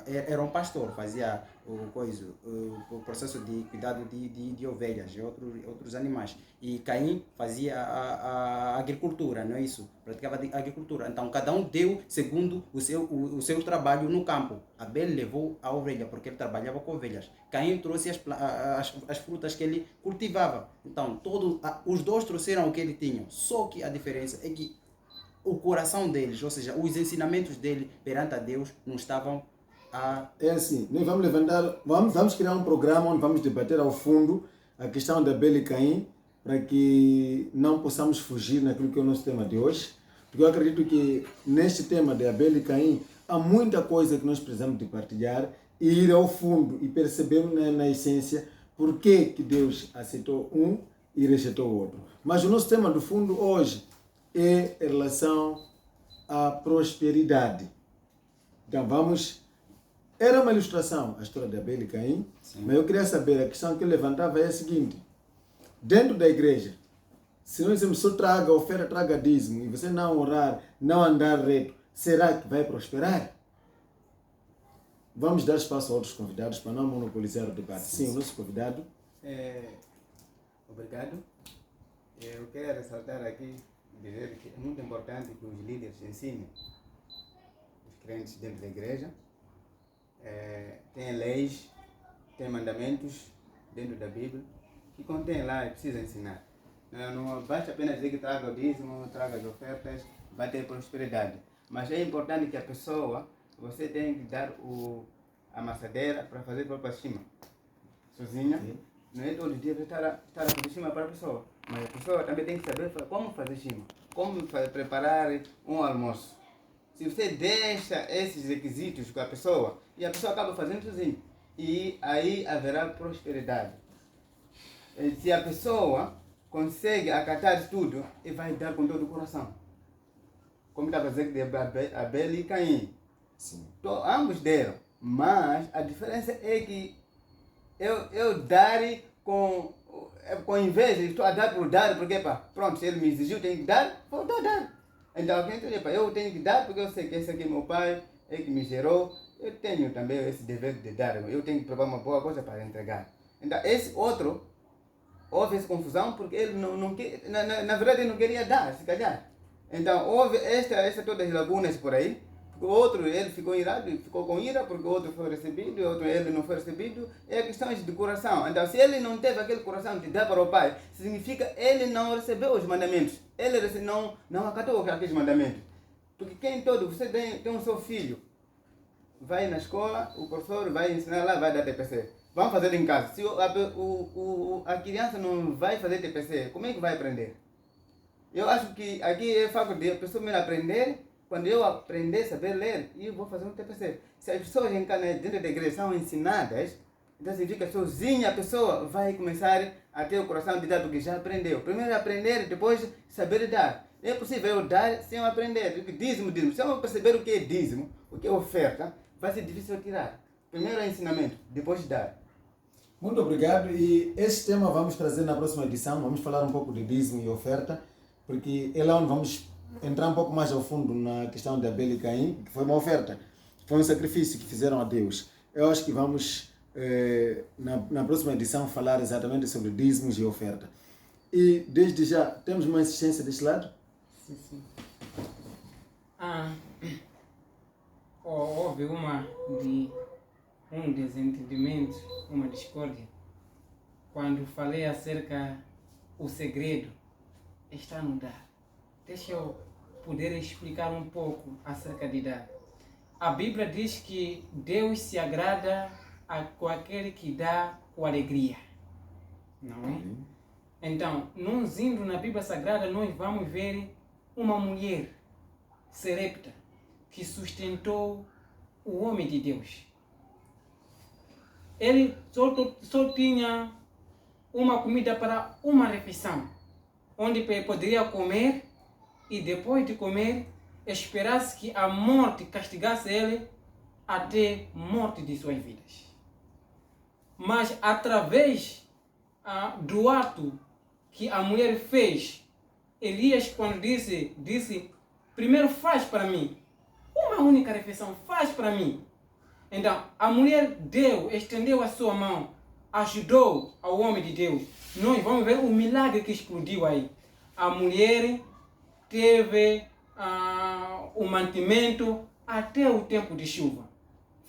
era um pastor, fazia o processo de cuidado de ovelhas e outros animais. E Caim fazia a agricultura, não é isso? Praticava a agricultura. Então, cada um deu segundo o seu trabalho no campo. Abel levou a ovelha, porque ele trabalhava com ovelhas. Caim trouxe as frutas que ele cultivava. Então, os dois trouxeram o que ele tinha. Só que a diferença é que o coração deles, ou seja, os ensinamentos dele perante a Deus não estavam a... É assim, nós vamos criar um programa onde vamos debater ao fundo a questão de Abel e Caim, para que não possamos fugir naquilo que é o nosso tema de hoje, porque eu acredito que neste tema de Abel e Caim há muita coisa que nós precisamos de partilhar e ir ao fundo e perceber na essência por que Deus aceitou um e rejeitou o outro. Mas o nosso tema do fundo hoje é em relação à prosperidade. Então era uma ilustração a história de Abel e Caim, sim, mas eu queria saber, a questão que eu levantava é a seguinte: dentro da igreja, se nós dizemos só traga oferta, traga dízimo, e você não orar, não andar reto, será que vai prosperar? Vamos dar espaço a outros convidados para não monopolizar o debate. Sim, o nosso convidado. Obrigado. Eu quero ressaltar aqui, dizer que é muito importante que os líderes ensinem os crentes dentro da igreja. Tem leis, tem mandamentos dentro da Bíblia que contém lá e precisa ensinar. Não basta apenas dizer que traga o dízimo, traga as ofertas, vai ter prosperidade. Mas é importante que a pessoa, você tem que dar a amassadeira para fazer própria cima. Sozinha, sim, não é todo dia estar a fazer cima para a pessoa. Mas a pessoa também tem que saber como fazer cima, como preparar um almoço. Se você deixa esses requisitos com a pessoa, e a pessoa acaba fazendo sozinho. e aí haverá prosperidade. Se a pessoa consegue acatar tudo, ele vai dar com todo o coração. Como estava a dizer de Abel e Caim. Sim. Ambos deram, mas a diferença é que eu dar com inveja, estou a dar por dar, porque pronto, se ele me exigiu, tenho que dar, vou dar. Então eu tenho que dar porque eu sei que esse aqui é meu pai, é que me gerou, eu tenho também esse dever de dar, eu tenho que provar uma boa coisa para entregar. Então esse outro, houve essa confusão porque ele não na verdade ele não queria dar, se calhar. Então houve todas as lagunas por aí. O outro, ele ficou irado, ficou com ira porque o outro foi recebido, o outro ele não foi recebido. É questões de coração. Então, se ele não teve aquele coração de dar para o pai, significa ele não recebeu os mandamentos. Ele não acatou aqueles mandamentos. Porque você tem um seu filho, vai na escola, o professor vai ensinar lá, vai dar TPC. Vamos fazer em casa. Se a criança não vai fazer TPC, como é que vai aprender? Eu acho que aqui é fácil de a pessoa mesmo aprender. Quando eu aprender a saber ler, eu vou fazer um TPC. Se as pessoas dentro da igreja são ensinadas, então significa que sozinha a pessoa vai começar a ter o coração de dar porque já aprendeu. Primeiro aprender, depois saber dar. É possível eu dar sem eu aprender. Dízimo. Se eu perceber o que é dízimo, o que é oferta, vai ser difícil eu tirar. Primeiro é ensinamento, depois dar. Muito obrigado. E esse tema vamos trazer na próxima edição. Vamos falar um pouco de dízimo e oferta, porque é lá onde vamos entrar um pouco mais ao fundo na questão de Abel e Caim, que foi uma oferta, foi um sacrifício que fizeram a Deus. Eu acho que vamos, na próxima edição, falar exatamente sobre dízimos e oferta. E, desde já, temos uma insistência deste lado? Sim. Houve um desentendimento, uma discórdia, quando falei acerca o segredo está no dar. Deixa eu poder explicar um pouco acerca de dar. A Bíblia diz que Deus se agrada com aquele que dá com alegria. Não é? Então, nós indo na Bíblia Sagrada, nós vamos ver uma mulher, Serepta, que sustentou o homem de Deus. Ele só tinha uma comida para uma refeição, onde ele poderia comer e depois de comer, esperasse que a morte castigasse ele até a morte de suas vidas. Mas através do ato que a mulher fez, Elias, quando disse, primeiro faz para mim, uma única refeição, faz para mim. Então, a mulher estendeu a sua mão, ajudou ao homem de Deus. Nós vamos ver o milagre que explodiu aí. A mulher teve o mantimento até o tempo de chuva.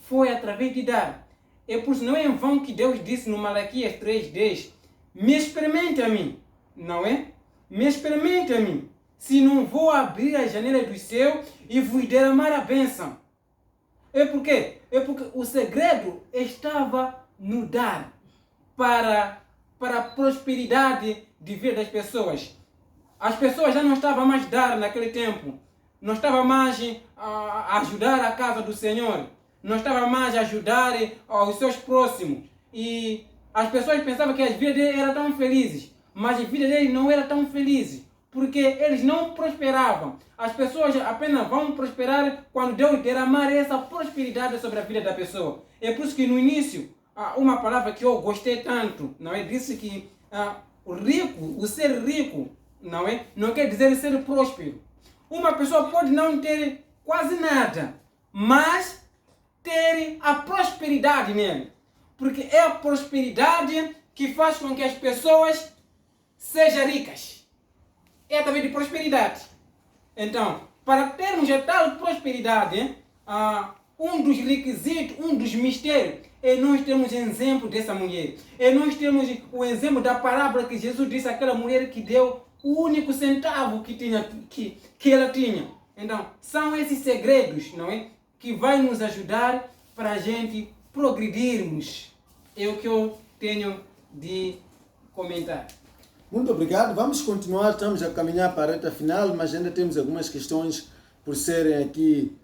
Foi através de dar. É por isso não é em vão que Deus disse no Malaquias 3:10, me experimente a mim, não é? Me experimente a mim, se não vou abrir as janelas do céu e vos derramar a bênção. É por quê? É porque o segredo estava no dar para a prosperidade de vida das pessoas. As pessoas já não estavam mais a dar naquele tempo. Não estavam mais a ajudar a casa do Senhor. Não estavam mais a ajudar os seus próximos. E as pessoas pensavam que as vidas deles eram tão felizes. Mas as vidas deles não eram tão felizes. Porque eles não prosperavam. As pessoas apenas vão prosperar quando Deus derramar essa prosperidade sobre a vida da pessoa. É por isso que no início, uma palavra que eu gostei tanto, não é? Disse que o ser rico, não é? Não quer dizer ser próspero. Uma pessoa pode não ter quase nada, mas ter a prosperidade nele. Porque é a prosperidade que faz com que as pessoas sejam ricas. É através de prosperidade. Então, para termos a tal prosperidade, um dos requisitos, um dos mistérios, é nós termos exemplo dessa mulher. É nós termos o exemplo da parábola que Jesus disse àquela mulher que deu o único centavo que ela tinha. Então, são esses segredos, não é? Que vai nos ajudar para a gente progredirmos. É o que eu tenho de comentar. Muito obrigado. Vamos continuar, estamos a caminhar para a reta final, mas ainda temos algumas questões por serem aqui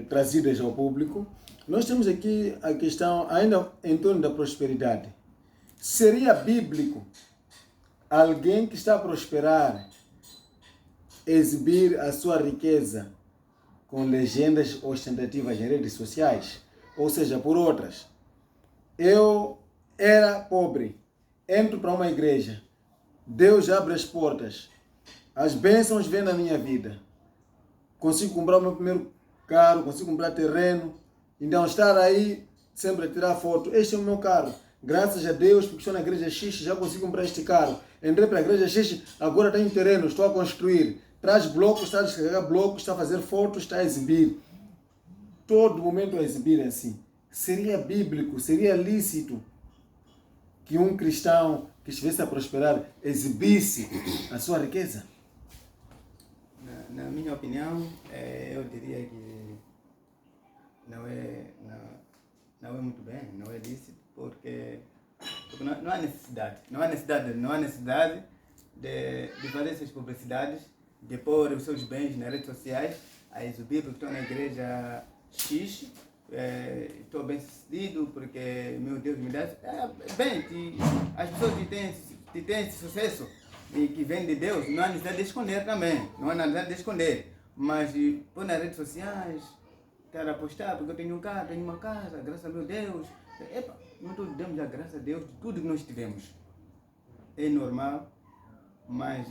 trazidas ao público. Nós temos aqui a questão ainda em torno da prosperidade. Seria bíblico alguém que está a prosperar exibir a sua riqueza com legendas ostentativas em redes sociais? Ou seja, por outras, eu era pobre, entro para uma igreja, Deus abre as portas, as bênçãos vêm na minha vida, consigo comprar o meu primeiro carro, consigo comprar terreno, então estar aí sempre a tirar foto, este é o meu carro, graças a Deus, porque estou na igreja X, já consigo comprar este carro, entrei para a igreja X, agora tenho terreno, estou a construir, traz blocos, está a descarregar blocos, está a fazer fotos, está a exibir, todo momento a exibir assim. Seria bíblico, seria lícito que um cristão que estivesse a prosperar exibisse a sua riqueza? Na minha opinião, eu diria que não é muito bem, não é lícito, porque não há necessidade. Não há necessidade de fazer essas publicidades, de pôr os seus bens nas redes sociais, a exibir porque estou na igreja X, estou bem sucedido porque, meu Deus, me dá... as pessoas que têm esse sucesso e que vem de Deus, não há necessidade de esconder também, não há necessidade de esconder, mas pôr nas redes sociais, estar a postar porque eu tenho um carro, tenho uma casa, graças a meu Deus, não todos damos a graça a Deus de tudo que nós tivemos, é normal, mas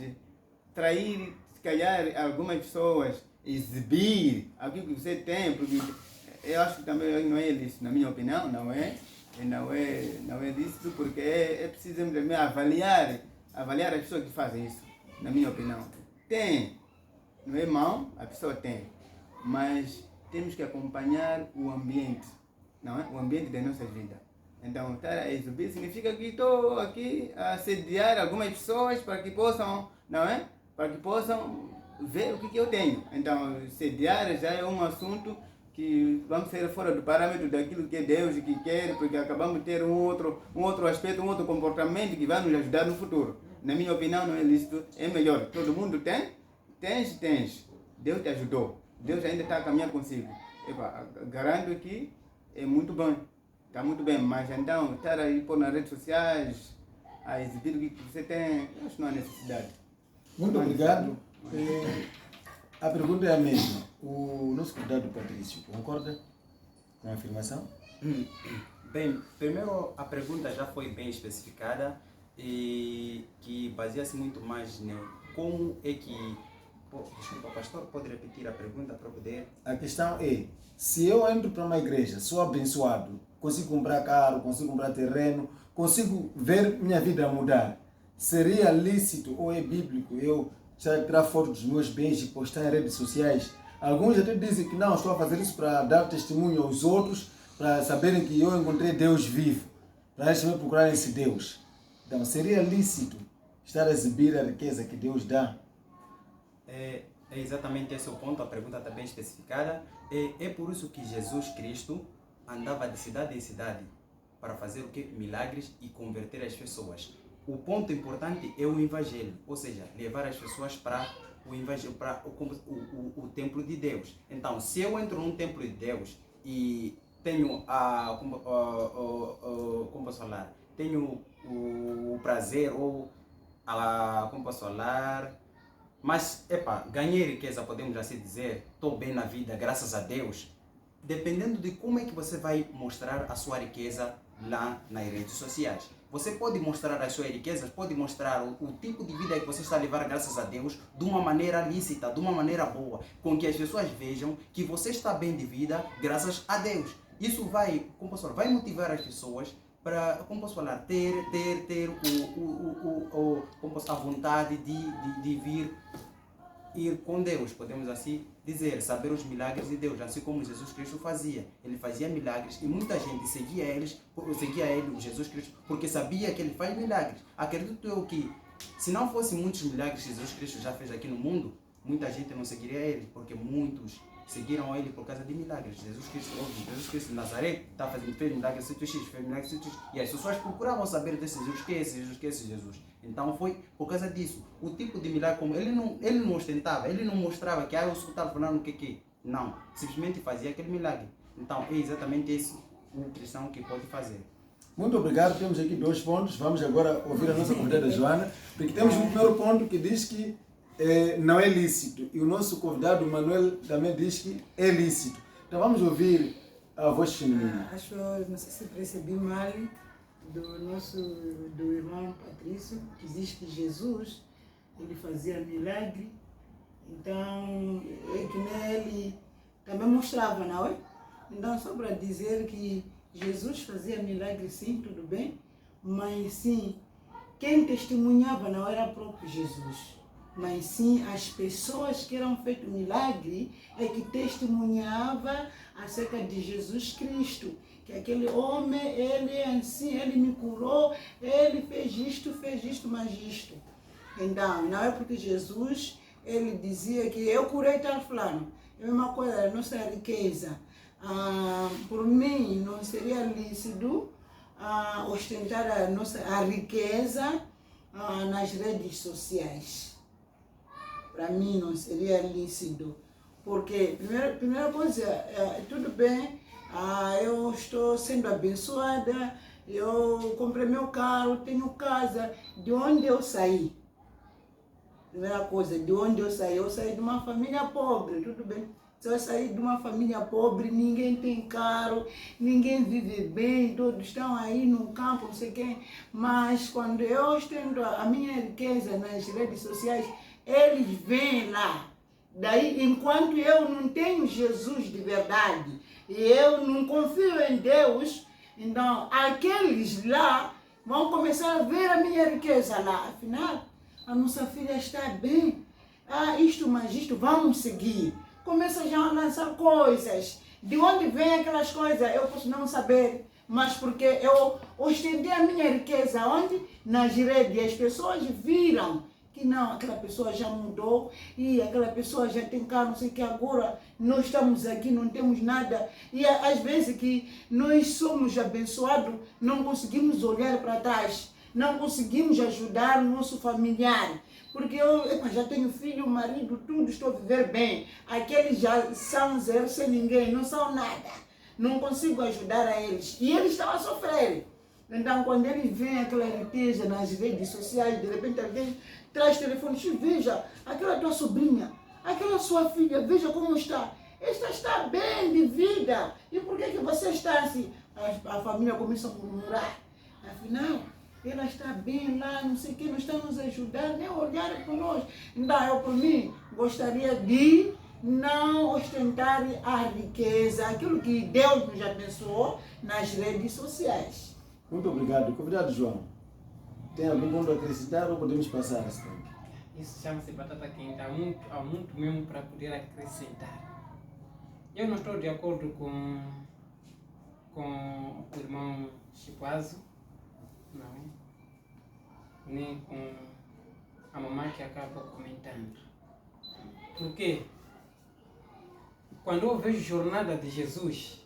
trair, se calhar, algumas pessoas, exibir aquilo que você tem, porque eu acho que também não é lícito, na minha opinião, não é lícito, porque é preciso também avaliar as pessoas que fazem isso, na minha opinião. Tem, não é mau, a pessoa tem, mas temos que acompanhar o ambiente, não é? O ambiente da nossa vida. Então, estar a exibir significa que estou aqui a sediar algumas pessoas para que possam, não é? Para que possam ver o que eu tenho. Então, sediar já é um assunto que vamos ser fora do parâmetro daquilo que é Deus e que quer, porque acabamos de ter um outro aspecto, um outro comportamento que vai nos ajudar no futuro. Na minha opinião, não é lícito, é melhor. Todo mundo tem? Tens. Deus te ajudou. Deus ainda está a caminhar consigo. Garanto que é muito bom. Está muito bem, mas então, estar aí pôr nas redes sociais, a exibir o que você tem, eu acho que não há necessidade. Muito obrigado. A pergunta é a mesma. O nosso convidado Patrício concorda com a afirmação? Bem, primeiro a pergunta já foi bem especificada e que baseia-se muito mais em como é que... Desculpa, pastor, pode repetir a pergunta para poder... A questão é, se eu entro para uma igreja, sou abençoado, consigo comprar carro, consigo comprar terreno, consigo ver minha vida mudar, seria lícito ou é bíblico eu tirar fotos dos meus bens e postar em redes sociais? Alguns até dizem que não, estou a fazer isso para dar testemunho aos outros, para saberem que eu encontrei Deus vivo, para eles também procurarem esse Deus. Então, seria lícito estar a exibir a riqueza que Deus dá? É exatamente esse o ponto, a pergunta está bem especificada. É por isso que Jesus Cristo andava de cidade em cidade para fazer o que? Milagres e converter as pessoas. O ponto importante é o evangelho, ou seja, levar as pessoas para o evangelho, para o templo de Deus. Então, se eu entro num templo de Deus e tenho como posso falar? Tenho o prazer ou como posso falar? Mas, ganhei riqueza, podemos assim dizer, estou bem na vida, graças a Deus. Dependendo de como é que você vai mostrar a sua riqueza lá nas redes sociais. Você pode mostrar as suas riquezas, pode mostrar o tipo de vida que você está a levar, graças a Deus, de uma maneira lícita, de uma maneira boa, com que as pessoas vejam que você está bem de vida, graças a Deus. Isso vai, vai motivar as pessoas para, ter a vontade de vir ir com Deus, podemos assim dizer, saber os milagres de Deus, assim como Jesus Cristo fazia. Ele fazia milagres e muita gente seguia ele, Jesus Cristo, porque sabia que ele faz milagres. Acredito eu que, se não fossem muitos milagres que Jesus Cristo já fez aqui no mundo, muita gente não seguiria ele, porque muitos seguiram ele por causa de milagres. Jesus Cristo de Nazaré fez milagres em sítio X, fez milagres em sítio X, e as pessoas procuravam saber desse Jesus, que é esse Jesus. Então foi por causa disso. O tipo de milagre, como ele não ostentava, ele não mostrava que eu estou falando o que Não, simplesmente fazia aquele milagre. Então é exatamente essa o cristão que pode fazer. Muito obrigado. Temos aqui 2 pontos. Vamos agora ouvir a nossa convidada Joana, porque temos um primeiro ponto que diz que não é lícito. E o nosso convidado Manuel também diz que é lícito. Então vamos ouvir a voz feminina. Acho, não sei se percebi mal, do irmão Patrício, que diz que Jesus, ele fazia milagre. Então, é que nem ele também mostrava, não é? Então, só para dizer que Jesus fazia milagre, sim, tudo bem, mas sim, quem testemunhava não era o próprio Jesus, mas sim as pessoas que eram feito milagre é que testemunhava acerca de Jesus Cristo, que aquele homem, ele é assim, ele me curou, ele fez isto, mais isto. Então, não é porque Jesus, ele dizia que eu curei tal fulano, é a mesma coisa, a nossa riqueza. Por mim, não seria lícito ostentar a riqueza nas redes sociais. Para mim, não seria lícito. Porque, primeira coisa, tudo bem, eu estou sendo abençoada, eu comprei meu carro, tenho casa. De onde eu saí? Primeira coisa, de onde eu saí de uma família pobre, tudo bem. Se eu sair de uma família pobre, ninguém tem carro, ninguém vive bem, todos estão aí no campo, não sei quem. Mas quando eu estendo a minha riqueza nas redes sociais, eles vêm lá. Daí, enquanto eu não tenho Jesus de verdade, e eu não confio em Deus, então aqueles lá vão começar a ver a minha riqueza lá. Afinal, a nossa filha está bem. Isto mais isto, vamos seguir. Começa já a lançar coisas. De onde vem aquelas coisas, eu posso não saber, mas porque eu ostentei a minha riqueza onde? Nas redes. E as pessoas viram que não, aquela pessoa já mudou e aquela pessoa já tem carro, não sei o que, agora nós estamos aqui, não temos nada. E às vezes que nós somos abençoados, não conseguimos olhar para trás, não conseguimos ajudar o nosso familiar. Porque eu já tenho filho, marido, tudo, estou a viver bem. Aqueles já são zero sem ninguém, não são nada. Não consigo ajudar a eles. E eles estão a sofrer. Então, quando eles veem aquela riqueza nas redes sociais, de repente alguém traz telefone, veja, aquela tua sobrinha, aquela sua filha, veja como está. Esta está bem de vida. E por que você está assim? A família começa a murmurar. Afinal, ela está bem lá, não sei o que, não está nos ajudando, nem olhar para nós. Então, eu, por mim, gostaria de não ostentar a riqueza, aquilo que Deus nos abençoou nas redes sociais. Muito obrigado. Convidado João, tem algum ponto a acrescentar ou podemos passar esse tempo? Isso chama-se batata quente, há muito mesmo para poder acrescentar. Eu não estou de acordo com o irmão Chipuazo, não é? Nem com a mamãe que acaba comentando. Porque quando eu vejo a jornada de Jesus,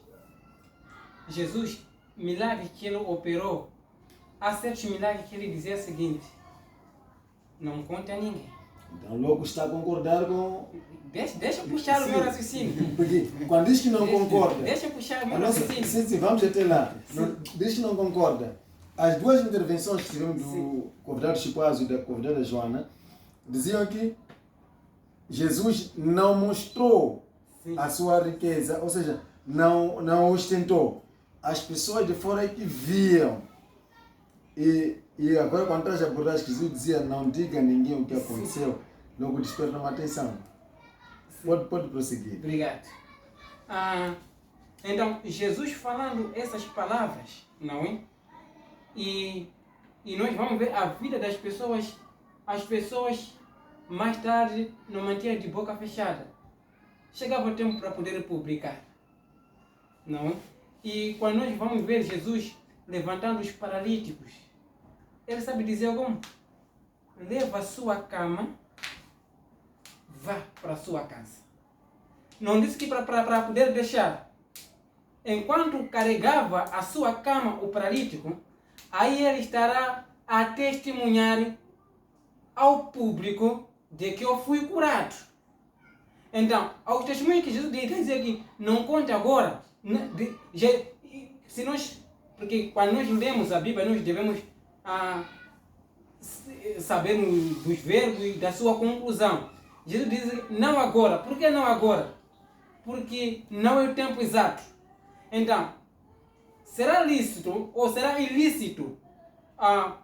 milagre que ele operou, há certos milagres que ele dizia o seguinte: não conte a ninguém. Então logo está a concordar com... Deixa eu puxar o meu raciocínio. Porque quando diz que não concorda... Deixa eu puxar o meu raciocínio. Sim, vamos até lá. Diz que não concorda. As duas intervenções que tivemos do convidado Chipuazo e da convidada Joana diziam que Jesus não mostrou a sua riqueza, ou seja, não ostentou. As pessoas de fora é que viam. E agora, quando traz a abordagem que Jesus dizia, não diga a ninguém o que aconteceu, logo desperta uma atenção. Pode prosseguir. Obrigado. Então, Jesus falando essas palavras, não é? E nós vamos ver a vida das pessoas. As pessoas, mais tarde, não mantinham de boca fechada. Chegava o tempo para poder publicar, não é? E quando nós vamos ver Jesus levantando os paralíticos, ele sabe dizer como? Leva a sua cama, vá para a sua casa. Não disse que para poder deixar. Enquanto carregava a sua cama, o paralítico, aí ele estará a testemunhar ao público de que eu fui curado. Então, aos testemunhos que Jesus quer dizer que não conta agora, se nós, porque quando nós lemos a Bíblia, nós devemos saber dos verbos e da sua conclusão. Jesus diz não agora. Por que não agora? Porque não é o tempo exato. Então, será lícito ou será ilícito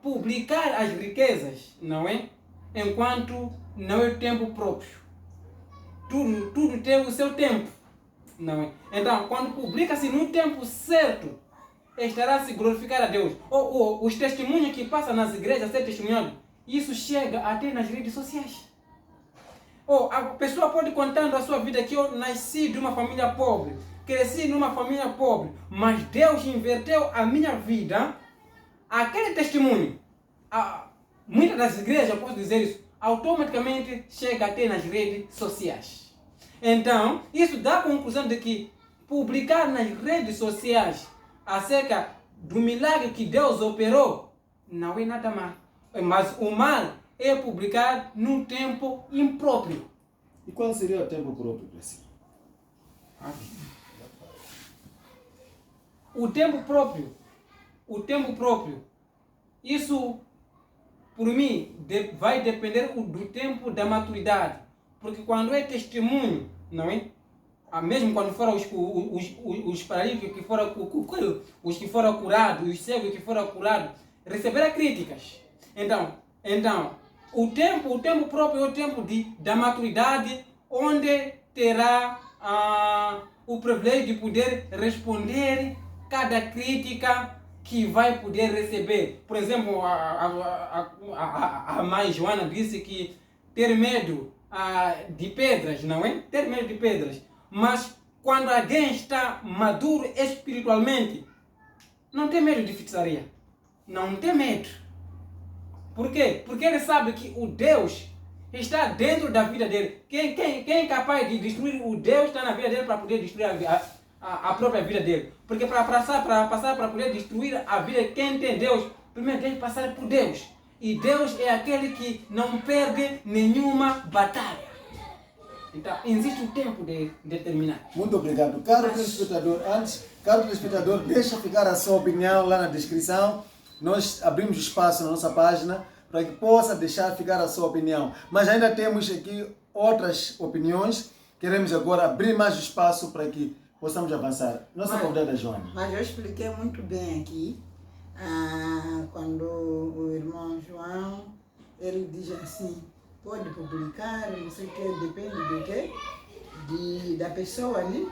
publicar as riquezas, não é? Enquanto não é o tempo próprio. Tudo tem o seu tempo, não é? Então, quando publica-se no tempo certo, estará a se glorificar a Deus. Ou os testemunhos que passam nas igrejas a ser testemunhados, isso chega até nas redes sociais. Ou a pessoa pode contando a sua vida que eu nasci de uma família pobre, cresci numa família pobre, mas Deus inverteu a minha vida. Aquele testemunho, muitas das igrejas, eu posso dizer isso, automaticamente chega até nas redes sociais. Então, isso dá a conclusão de que publicar nas redes sociais acerca do milagre que Deus operou não é nada mal. Mas o mal é publicar num tempo impróprio. E qual seria o tempo próprio, Priscila? O tempo próprio, isso, por mim, vai depender do tempo da maturidade. Porque quando é testemunho, não é? Mesmo quando foram os paralíticos que foram, os que foram curados, os cegos que foram curados, receberam críticas. Então o tempo próprio é o tempo da maturidade, onde terá o privilégio de poder responder cada crítica que vai poder receber. Por exemplo, a mãe Joana disse que ter medo de pedras, não é? Ter medo de pedras. Mas quando alguém está maduro espiritualmente, não tem medo de feitiçaria. Não tem medo. Por quê? Porque ele sabe que o Deus está dentro da vida dele. Quem é capaz de destruir o Deus está na vida dele para poder destruir a própria vida dele. Porque para poder destruir a vida de quem tem Deus, primeiro tem que passar por Deus. E Deus é aquele que não perde nenhuma batalha. Então, existe um tempo de determinar. Muito obrigado. Caro telespectador, deixa ficar a sua opinião lá na descrição. Nós abrimos espaço na nossa página para que possa deixar ficar a sua opinião. Mas ainda temos aqui outras opiniões. Queremos agora abrir mais espaço para que possamos avançar. Nossa convidada Joana. Mas eu expliquei muito bem aqui, quando o irmão João, ele diz assim, pode publicar, não sei o que, depende do quê? Da pessoa, né?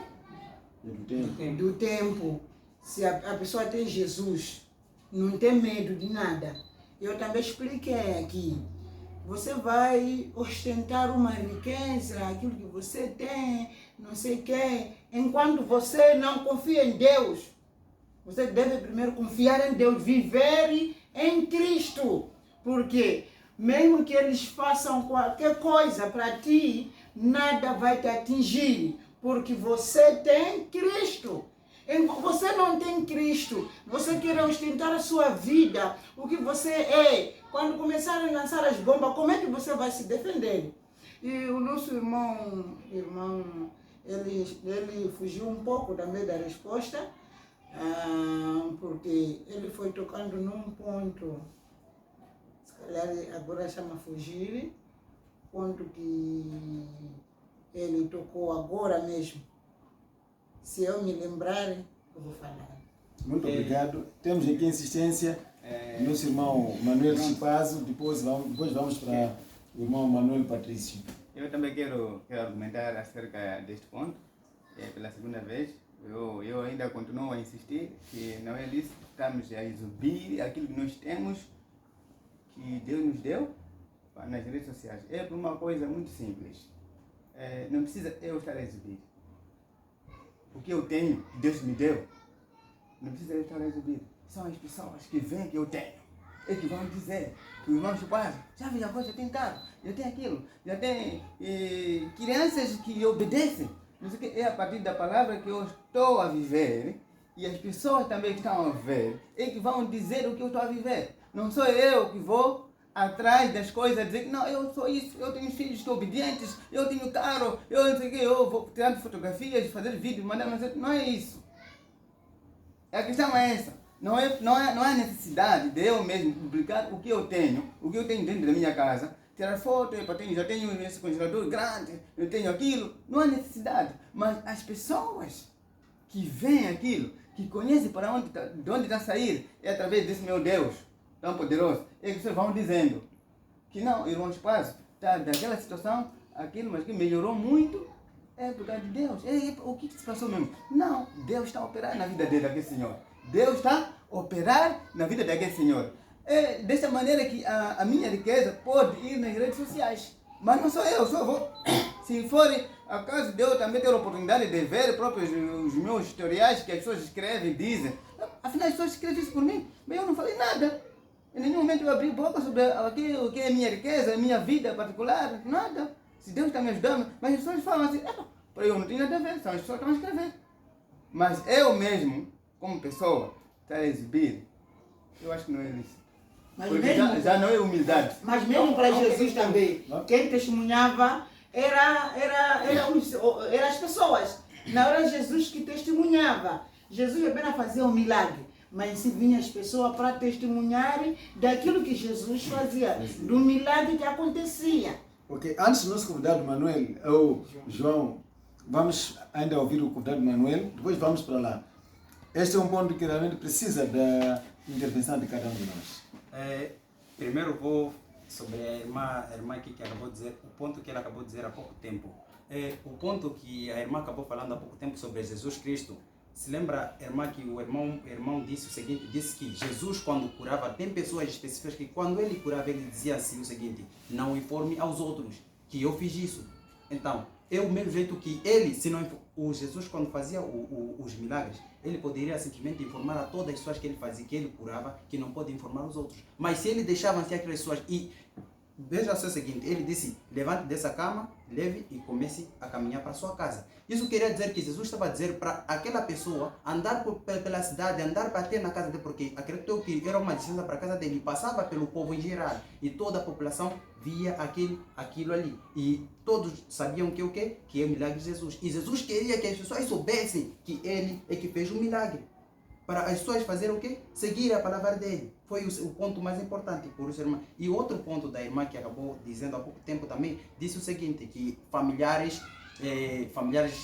Do tempo. Se a pessoa tem Jesus, não tem medo de nada. Eu também expliquei aqui. Você vai ostentar uma riqueza, aquilo que você tem, não sei o quê. Enquanto você não confia em Deus, você deve primeiro confiar em Deus, viver em Cristo. Porque mesmo que eles façam qualquer coisa para ti, nada vai te atingir. Porque você tem Cristo. Você não tem Cristo, você quer ostentar a sua vida, o que você é. Quando começarem a lançar as bombas, como é que você vai se defender? E o nosso irmão ele fugiu um pouco também da resposta, porque ele foi tocando num ponto, se calhar agora chama fugir, ponto que ele tocou agora mesmo. Se eu me lembrar, eu vou falar. Muito obrigado. Temos aqui insistência do nosso irmão Manuel Chipazo, depois vamos para o irmão Manuel Patrício. Eu também quero argumentar acerca deste ponto. Pela segunda vez, eu ainda continuo a insistir que não é lícito estamos a exibir aquilo que nós temos, que Deus nos deu, nas redes sociais. É por uma coisa muito simples. Não precisa eu estar a exibir. O que eu tenho, que Deus me deu, não precisa eu estar a exibir. São as pessoas que veem que eu tenho. É que vão dizer que o irmão Chipazo, já viu a coisa, eu tenho carro, eu tenho aquilo, já tem crianças que obedecem. Não sei o que, é a partir da palavra que eu estou a viver, e as pessoas também que estão a ver, é que vão dizer o que eu estou a viver. Não sou eu que vou atrás das coisas, dizer que não, eu sou isso, eu tenho filhos que são obedientes, eu tenho carro, eu não sei o que, eu vou tirar fotografias, fazer vídeo, mandar, não é isso. A questão é essa. Não é necessidade de eu mesmo publicar o que eu tenho dentro da minha casa, tirar foto, já tenho esse congelador grande, eu tenho aquilo. Não há necessidade. Mas as pessoas que veem aquilo, que conhecem para de onde está a sair, é através desse meu Deus tão poderoso. É que vocês vão dizendo que não, irmão Espaço, está daquela situação, aquilo, mas que melhorou muito, é por causa de Deus. O que se passou mesmo? Não, Deus está a operar na vida daquele senhor. Deus está a operar na vida daquele senhor. É dessa maneira que a minha riqueza pode ir nas redes sociais. Mas não sou eu, só vou. Se for acaso de eu também ter a oportunidade de ver próprios os meus historiais que as pessoas escrevem, dizem. Afinal, as pessoas escrevem isso por mim, mas eu não falei nada. Em nenhum momento eu abri boca sobre o que é minha riqueza, minha vida particular, nada. Se Deus está me ajudando, mas as pessoas falam assim, para eu não tenho nada a ver, são as pessoas que estão a escrever. Mas eu mesmo, como pessoa, estar a exibir, eu acho que não é isso. Mas porque mesmo, já não é humildade. mas mesmo para Jesus também, quem testemunhava era as pessoas. Não era Jesus que testemunhava. Jesus apenas fazia um milagre, mas se vinha as pessoas para testemunharem daquilo que Jesus fazia, do milagre que acontecia. Ok, antes do nosso convidado Manuel, ou João, vamos ainda ouvir o convidado Manuel, depois vamos para lá. Este é um ponto que realmente precisa da intervenção de cada um de nós. Primeiro vou sobre a irmã aqui que acabou de dizer, o ponto que ela acabou de dizer há pouco tempo. O ponto que a irmã acabou falando há pouco tempo sobre Jesus Cristo. Se lembra, irmã, que o irmão disse o seguinte, disse que Jesus, quando curava, tem pessoas específicas que quando ele curava, ele dizia assim o seguinte, não informe aos outros que eu fiz isso. Então, é o mesmo jeito que ele, se não, o Jesus, quando fazia os milagres, ele poderia simplesmente informar a todas as pessoas que ele fazia, que ele curava, que não pode informar os outros. Mas se ele deixava assim aquelas pessoas e veja só o seguinte, ele disse, levante dessa cama, leve e comece a caminhar para a sua casa. Isso queria dizer que Jesus estava a dizer para aquela pessoa andar pela cidade, andar para ter na casa dele, porque acreditou que era uma distância para a casa dele, passava pelo povo em geral e toda a população via aquilo ali. E todos sabiam que o quê? Que é o milagre de Jesus. E Jesus queria que as pessoas soubessem que ele é que fez o milagre. Para as pessoas fazerem o quê? Seguir a palavra dele. Foi o ponto mais importante por isso, irmã. E outro ponto da irmã que acabou dizendo há pouco tempo também, disse o seguinte, que familiares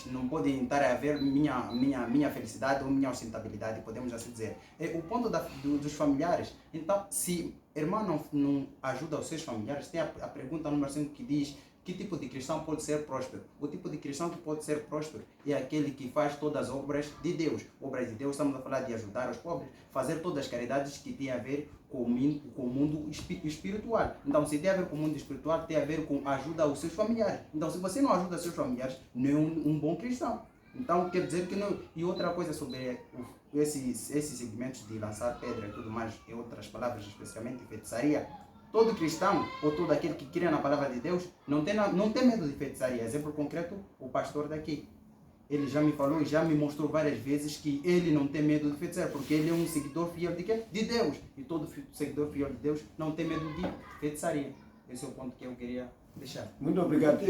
não podem estar a ver minha felicidade ou minha ostentabilidade, podemos assim dizer. O ponto dos familiares, então, se a irmã não ajuda os seus familiares, tem a pergunta número 5 que diz, que tipo de cristão pode ser próspero? O tipo de cristão que pode ser próspero é aquele que faz todas as obras de Deus. Obras de Deus, estamos a falar de ajudar os pobres, fazer todas as caridades que têm a ver com o mundo espiritual. Então, se tem a ver com o mundo espiritual, tem a ver com ajuda aos seus familiares. Então, se você não ajuda os seus familiares, não é um bom cristão. Então, quer dizer que não... E outra coisa sobre esses segmentos de lançar pedra e tudo mais, em outras palavras, especialmente feitiçaria, todo cristão, ou todo aquele que crê na palavra de Deus, não tem medo de feitiçaria. Exemplo concreto, o pastor daqui. Ele já me falou e já me mostrou várias vezes que ele não tem medo de feitiçaria, porque ele é um seguidor fiel de quê? De Deus. E todo seguidor fiel de Deus não tem medo de feitiçaria. Esse é o ponto que eu queria deixar. Muito obrigado.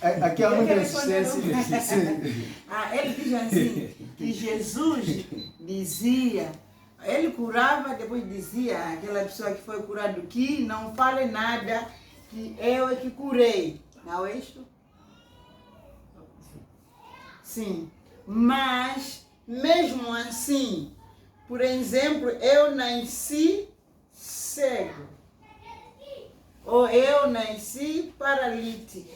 Aqui há muita insistência. Ele diz assim, que Jesus dizia, ele curava, depois dizia aquela pessoa que foi curada que não fale nada, que eu é que curei. Não é isto? Sim. Mas, mesmo assim, por exemplo, eu nasci cego. Ou eu nasci paralítico.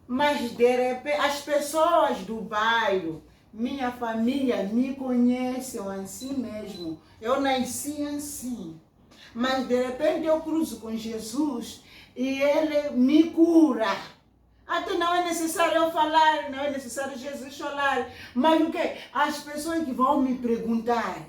Mas, de repente, as pessoas do bairro, minha família me conhecem assim mesmo. Eu nasci assim. Mas de repente eu cruzo com Jesus e ele me cura. Até não é necessário eu falar, não é necessário Jesus falar. Mas o que? As pessoas que vão me perguntar,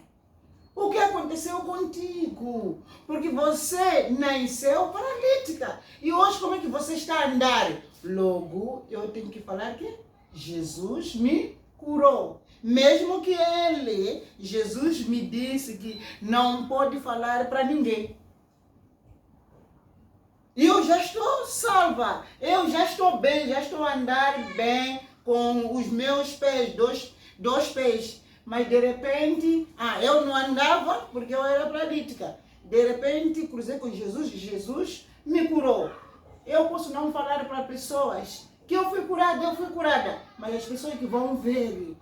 o que aconteceu contigo? Porque você nasceu paralítica. E hoje como é que você está a andar? Logo, eu tenho que falar que Jesus me curou. Mesmo que Jesus me disse que não pode falar para ninguém. já estou salva, eu já estou bem, já estou a andar bem com os meus pés, dois pés. Mas de repente, eu não andava porque eu era paralítica. De repente cruzei com Jesus, Jesus me curou. Eu posso não falar para pessoas que eu fui curada, mas as pessoas que vão ver,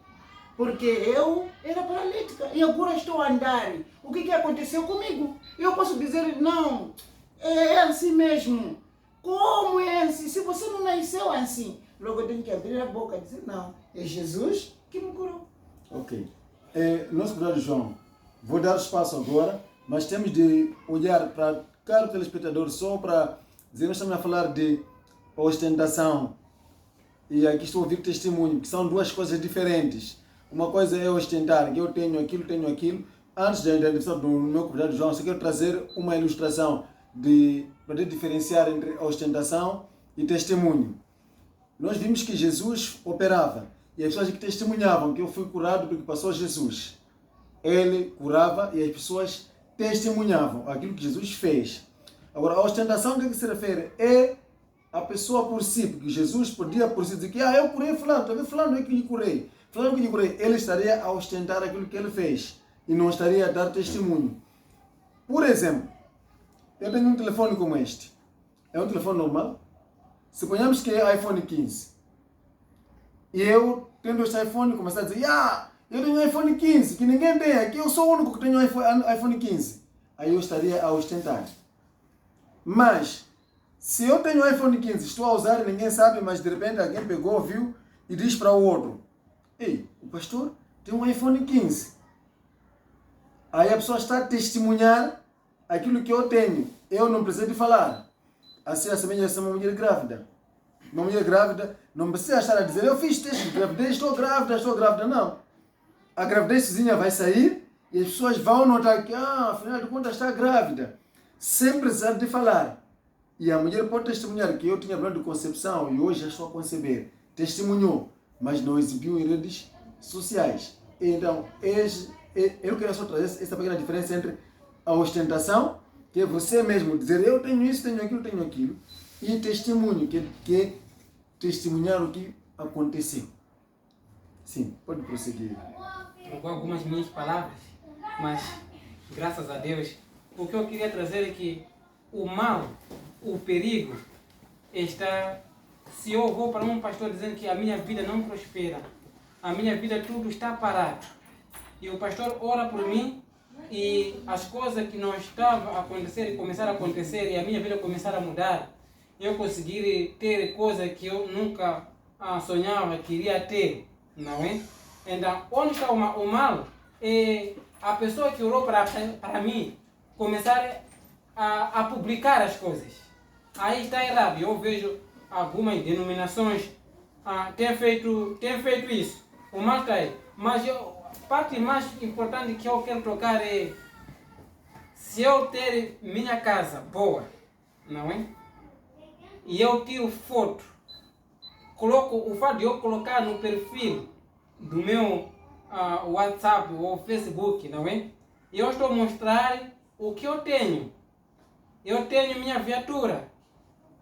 porque eu era paralítica e agora estou a andar. O que aconteceu comigo? Eu posso dizer, não, é assim mesmo. Como é assim? Se você não nasceu assim, logo eu tenho que abrir a boca e dizer, não, é Jesus que me curou. Ok. Nosso cuidado, João, vou dar espaço agora, mas temos de olhar para cada telespectador só para dizer, nós estamos a falar de ostentação e aqui estou a ouvir testemunho, que são duas coisas diferentes. Uma coisa é ostentar, que eu tenho aquilo. Antes da introdução do meu convidado João, eu quero trazer uma ilustração de poder diferenciar entre ostentação e testemunho. Nós vimos que Jesus operava e as pessoas que testemunhavam que eu fui curado do que passou Jesus. Ele curava e as pessoas testemunhavam aquilo que Jesus fez. Agora, a ostentação, a que se refere? É a pessoa por si, porque Jesus podia por si dizer que eu curei fulano, talvez fulano é que lhe curei. Fulano que lhe curei, ele estaria a ostentar aquilo que ele fez e não estaria a dar testemunho. Por exemplo, eu tenho um telefone como este. É um telefone normal. Suponhamos que é iPhone 15. E eu, tendo este iPhone, começar a dizer, eu tenho um iPhone 15, que ninguém tem, aqui eu sou o único que tenho um iPhone 15. Aí eu estaria a ostentar. Mas, se eu tenho um iPhone 15, estou a usar e ninguém sabe, mas de repente alguém pegou, viu e diz para o outro, ei, o pastor tem um iPhone 15. Aí a pessoa está a testemunhar aquilo que eu tenho. Eu não preciso de falar. Assim a semelhança de uma mulher grávida. Uma mulher grávida não precisa estar a dizer, eu fiz teste de gravidez, estou grávida. Não. A gravidez sozinha vai sair e as pessoas vão notar que, afinal de contas, está grávida. Sem precisar de falar. E a mulher pode testemunhar que eu tinha problema de concepção e hoje já estou a conceber. Testemunhou, mas não exibiu em redes sociais. Então, eu queria só trazer essa pequena diferença entre a ostentação, que é você mesmo dizer, eu tenho isso, tenho aquilo, e testemunho, que é testemunhar o que aconteceu. Sim, pode prosseguir. Trocou algumas minhas palavras, mas, graças a Deus, o que eu queria trazer é que o mal, o perigo, está... Se eu vou para um pastor dizendo que a minha vida não prospera, a minha vida tudo está parado, e o pastor ora por mim, e as coisas que não estavam a acontecer, começaram a acontecer, e a minha vida começar a mudar, eu conseguir ter coisas que eu nunca sonhava, queria ter, não é? Então, onde está o mal? É a pessoa que orou para mim começar a publicar as coisas. Aí está errado. Eu vejo algumas denominações têm feito isso. O mal está aí. Mas a parte mais importante que eu quero tocar é se eu ter minha casa boa, não é? E eu tiro foto, coloco o fato de eu colocar no perfil do meu WhatsApp ou Facebook, não é? E eu estou a mostrar o que eu tenho. Eu tenho minha viatura.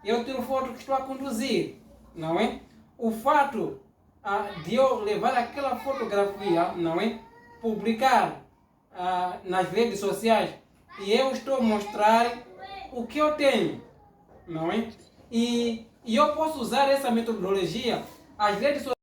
Eu tiro foto que estou a conduzir, não é? O fato de eu levar aquela fotografia, não é? Publicar nas redes sociais e eu estou a mostrar o que eu tenho, não é? E eu posso usar essa metodologia, as redes sociais.